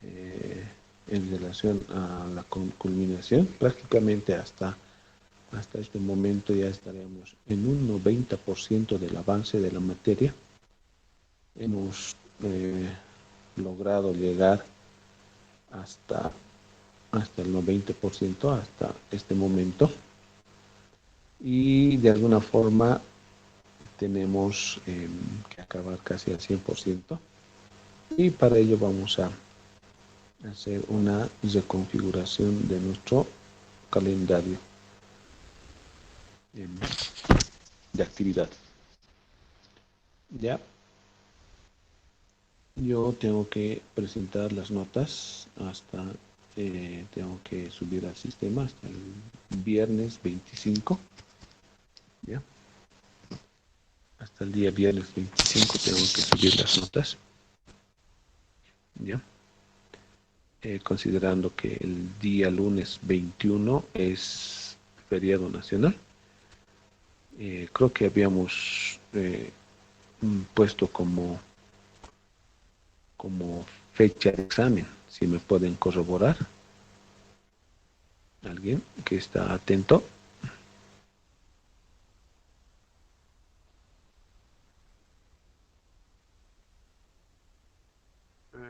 en relación a la culminación. Prácticamente hasta este momento ya estaremos en un 90% del avance de la materia. Hemos logrado llegar hasta, hasta el 90%, hasta este momento. Y de alguna forma tenemos que acabar casi al 100%. Y para ello vamos a hacer una reconfiguración de nuestro calendario de actividad. Ya, yo tengo que presentar las notas hasta, tengo que subir al sistema hasta el viernes 25. Ya, hasta el día viernes 25 tengo que subir las notas. Ya, considerando que el día lunes 21 es feriado nacional. Creo que habíamos puesto como fecha de examen, si me pueden corroborar. ¿Alguien que está atento?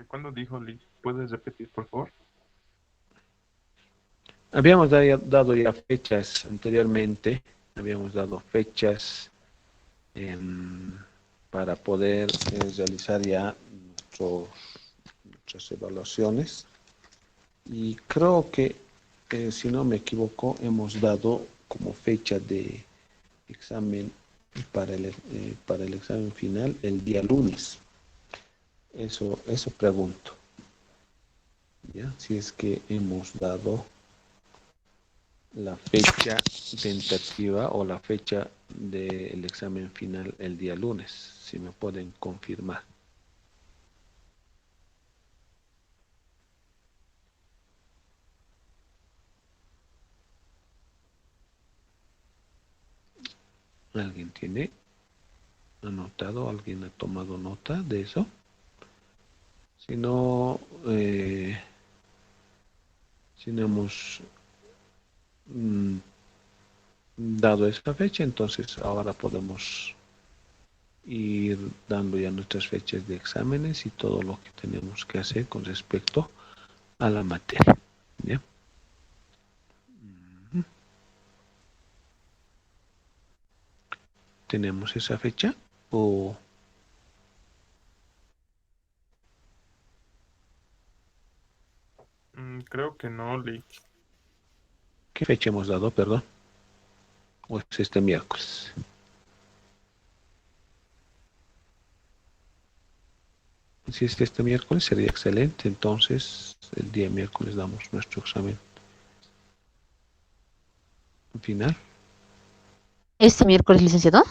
¿Cuándo dijo Liz? ¿Puedes repetir, por favor? Habíamos dado ya fechas anteriormente, habíamos dado fechas para poder realizar ya nuestras evaluaciones. Y creo que, si no me equivoco, hemos dado como fecha de examen para el examen final el día lunes. Eso pregunto. ¿Ya? Si es que hemos dado la fecha tentativa o la fecha del examen final el día lunes, si me pueden confirmar. ¿Alguien tiene anotado? ¿Alguien ha tomado nota de eso? Si no, si no hemos dado esta fecha, entonces ahora podemos ir dando ya nuestras fechas de exámenes y todo lo que tenemos que hacer con respecto a la materia. ¿Ya? ¿Tenemos esa fecha? ¿O Creo que no, Liz. qué fecha hemos dado, perdón? ¿O es este miércoles? Si es este miércoles sería excelente, entonces el día miércoles damos nuestro examen final. Este miércoles, licenciado.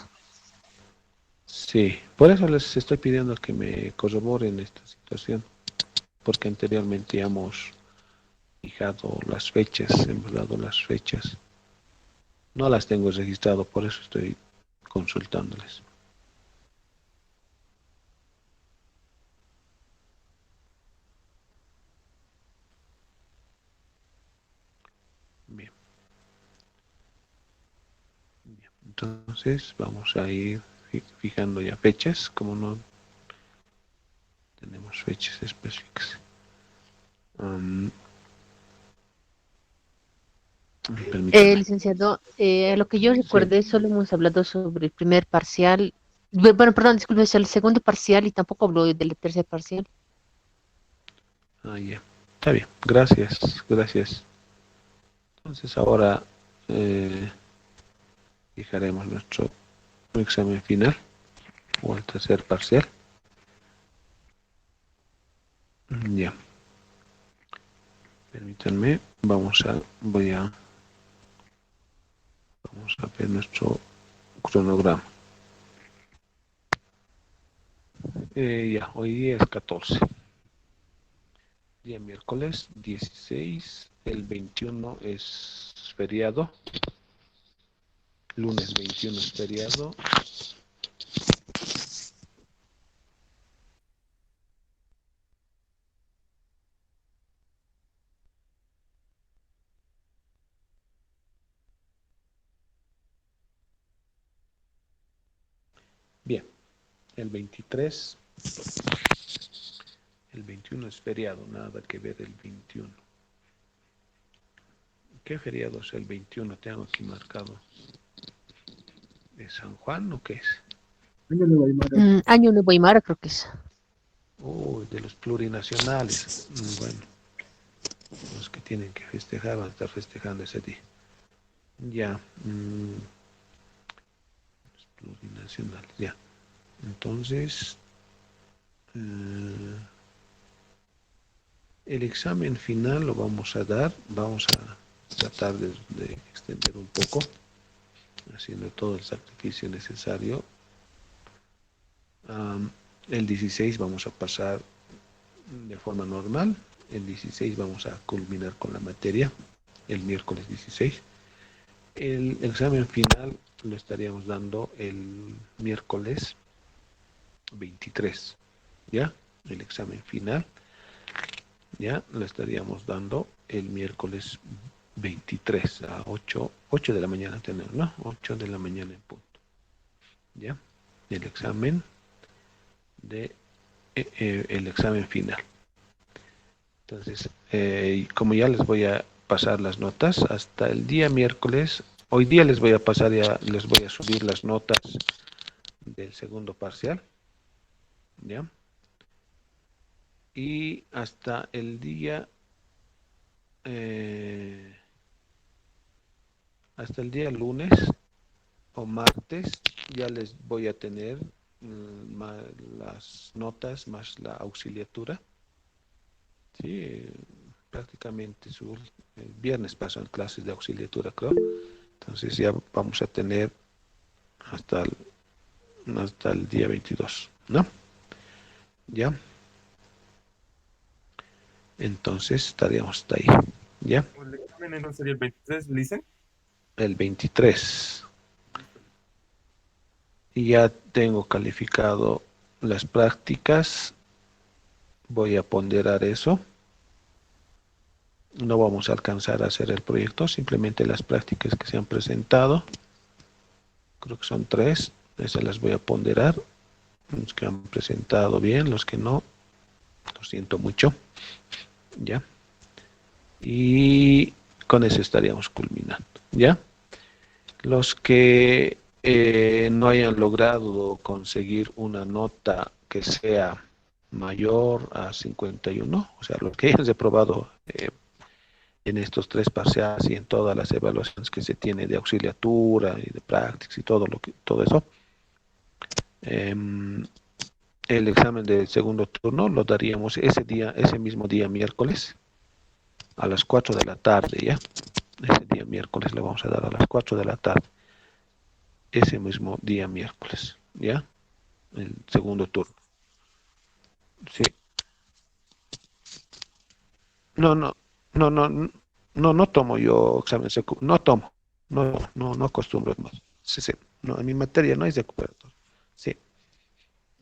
Sí, por eso les estoy pidiendo que me corroboren esta situación, porque anteriormente hemos fijado las fechas, hemos dado las fechas. No las tengo registrado, por eso estoy consultándoles. Bien, bien. Entonces vamos a ir fijando ya fechas, como no tenemos fechas específicas. Permítame. Licenciado, lo que yo Sí. recuerde, solo hemos hablado sobre el primer parcial. Bueno, perdón, disculpe, es el segundo parcial y tampoco habló del tercer parcial. Ah, ya. Está bien. Gracias, gracias. Entonces ahora fijaremos nuestro examen final o el tercer parcial. Ya. Permítanme. Vamos a ver nuestro cronograma. Ya, hoy día es 14. Día miércoles 16. El 21 es feriado. lunes 21 es feriado. Bien, el 23, el 21 es feriado, nada que ver el 21. ¿Qué feriado es el 21? Tengo aquí marcado. ¿Es San Juan o qué es? Año Nuevo Aymara creo que es. De los plurinacionales. Bueno, los que tienen que festejar van a estar festejando ese día. Ya. Los plurinacionales, ya. Entonces, el examen final lo vamos a dar. Vamos a tratar de extender un poco, haciendo todo el sacrificio necesario. El 16 vamos a pasar de forma normal. El 16 vamos a culminar con la materia, el miércoles 16. El examen final lo estaríamos dando el miércoles 23, ¿ya? El examen final, ¿ya? Lo estaríamos dando el miércoles 23 a 8 de la mañana tenemos, ¿no? 8 de la mañana en punto, ¿ya? El examen el examen final. Entonces, como ya les voy a pasar las notas, hasta el día miércoles, hoy día les voy a pasar, ya les voy a subir las notas del segundo parcial, ¿ya? Y hasta el día, lunes o martes, ya les voy a tener las notas más la auxiliatura, ¿sí? Prácticamente el viernes pasan clases de auxiliatura, creo. Entonces ya vamos a tener hasta el día 22, ¿no? ¿Ya? Entonces estaríamos hasta ahí, ¿ya? El examen entonces sería el 23, dicen. El 23. Y ya tengo calificado las prácticas. Voy a ponderar eso. No vamos a alcanzar a hacer el proyecto, simplemente las prácticas que se han presentado. Creo que son 3. Esas las voy a ponderar. Los que han presentado bien, los que no, lo siento mucho. ¿Ya? Y con eso estaríamos culminando, ¿ya? Los que no hayan logrado conseguir una nota que sea mayor a 51, o sea, los que hayan reprobado en estos 3 parciales y en todas las evaluaciones que se tiene de auxiliatura y de prácticas y todo eso, el examen del segundo turno lo daríamos ese mismo día miércoles a las 4 de la tarde, ¿ya? Ese día miércoles lo vamos a dar a las 4 de la tarde. Ese mismo día miércoles, ¿ya? El segundo turno. Sí. No, no, no, no, no tomo yo examen secundario. No tomo. No acostumbro más. Sí, sí. No, en mi materia no hay recuperatorio. Sí.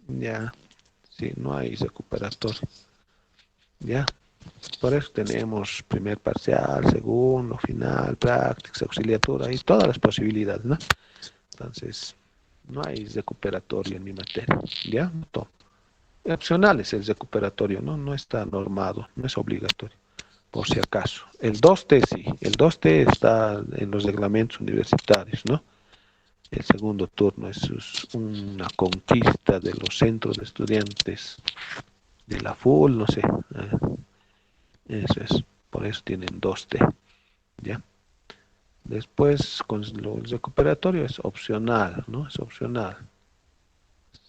Ya. Sí, no hay recuperatorio. Ya. Por eso tenemos primer parcial, segundo, final, prácticas, auxiliatura y todas las posibilidades, ¿no? Entonces, no hay recuperatorio en mi materia, ¿ya? No tomo. Opcional es el recuperatorio, ¿no? No está normado, no es obligatorio, por si acaso. El 2T sí, el 2T está en los reglamentos universitarios, ¿no? El segundo turno es una conquista de los centros de estudiantes de la FUL, no sé. Eso es, por eso tienen 2T, ¿ya? Después, con el recuperatorio es opcional, ¿no? Es opcional.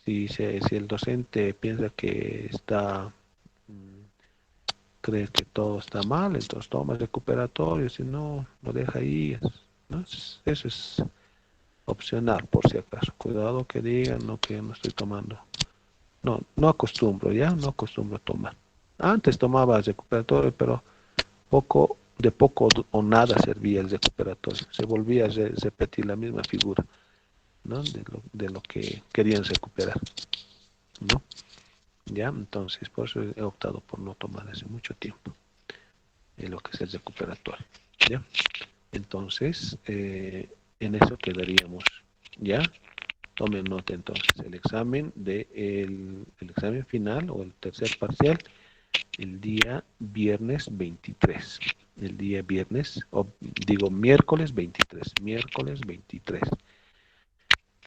Si el docente piensa que cree que todo está mal, entonces toma el recuperatorio, si no, lo deja ahí, ¿no? Eso es opcional, por si acaso. Cuidado que digan, no, que no estoy tomando. No acostumbro, ¿ya? No acostumbro a tomar. Antes tomaba recuperatorio, pero poco de poco o nada servía el recuperatorio. Se volvía a repetir la misma figura, ¿no? De lo que querían recuperar, ¿no? Ya, entonces, por eso he optado por no tomar hace mucho tiempo lo que es el recuperatorio, ¿ya? Entonces, en eso quedaríamos, ¿ya? Tomen nota entonces, el examen el examen final o el tercer parcial, el día viernes 23. El día viernes, o digo miércoles 23, miércoles 23.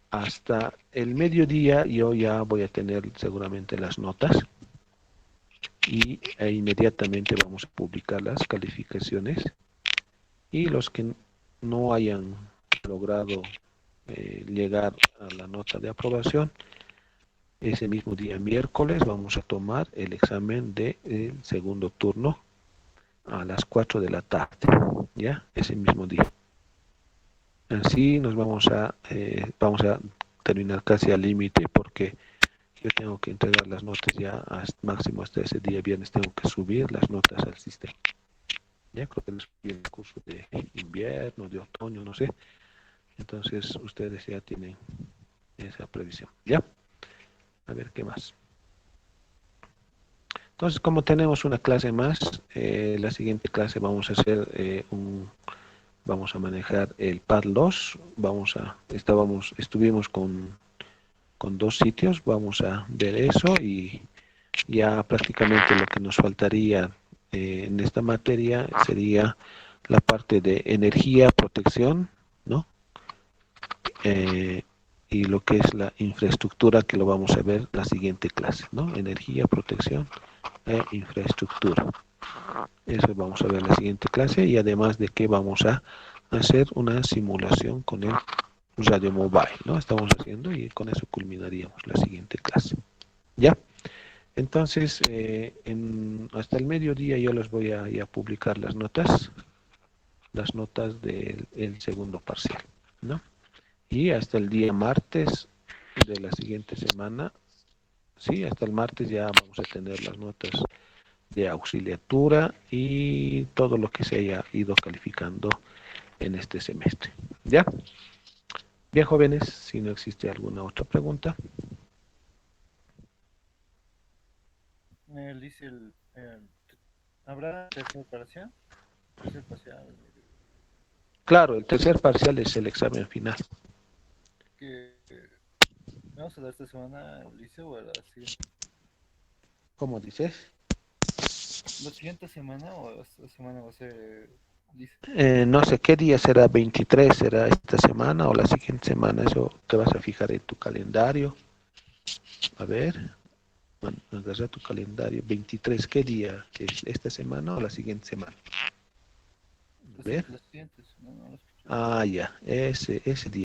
Hasta el mediodía yo ya voy a tener seguramente las notas e inmediatamente vamos a publicar las calificaciones y los que no hayan logrado llegar a la nota de aprobación, ese mismo día miércoles vamos a tomar el examen del segundo turno a las 4 de la tarde, ya, ese mismo día. Así nos vamos a terminar casi al límite porque yo tengo que entregar las notas ya máximo hasta ese día viernes, tengo que subir las notas al sistema. Ya creo que les viene el curso de invierno, de otoño, no sé. Entonces ustedes ya tienen esa previsión. ¿Ya? A ver qué más. Entonces, como tenemos una clase más, la siguiente clase vamos a hacer vamos a manejar el PAD2. Estuvimos con 2 sitios, vamos a ver eso y ya prácticamente lo que nos faltaría en esta materia sería la parte de energía, protección, ¿no? Y lo que es la infraestructura, que lo vamos a ver la siguiente clase, ¿no? Energía, protección e infraestructura. Eso vamos a ver la siguiente clase y además de que vamos a hacer una simulación con el radio mobile, ¿no? Estamos haciendo y con eso culminaríamos la siguiente clase. ¿Ya? Entonces, hasta el mediodía yo les voy a publicar las notas del segundo parcial, ¿no? Y hasta el día martes de la siguiente semana, sí, hasta el martes ya vamos a tener las notas de auxiliatura y todo lo que se haya ido calificando en este semestre. ¿Ya? Bien, jóvenes, si no existe alguna otra pregunta. Dice ¿habrá tercera parcial? Tercer parcial. Claro, el tercer parcial es el examen final. Que vamos a dar esta semana, Ulises, o a la siguiente. ¿Cómo dices? ¿La siguiente semana o esta semana va a ser, Ulises? No sé qué día será, 23, será esta semana o la siguiente semana, eso te vas a fijar en tu calendario. A ver, agarra tu calendario, 23, ¿qué día es? ¿Esta semana o la siguiente semana? A ver. Las siguientes, no, no lo escucho. Ah, ya, ese día.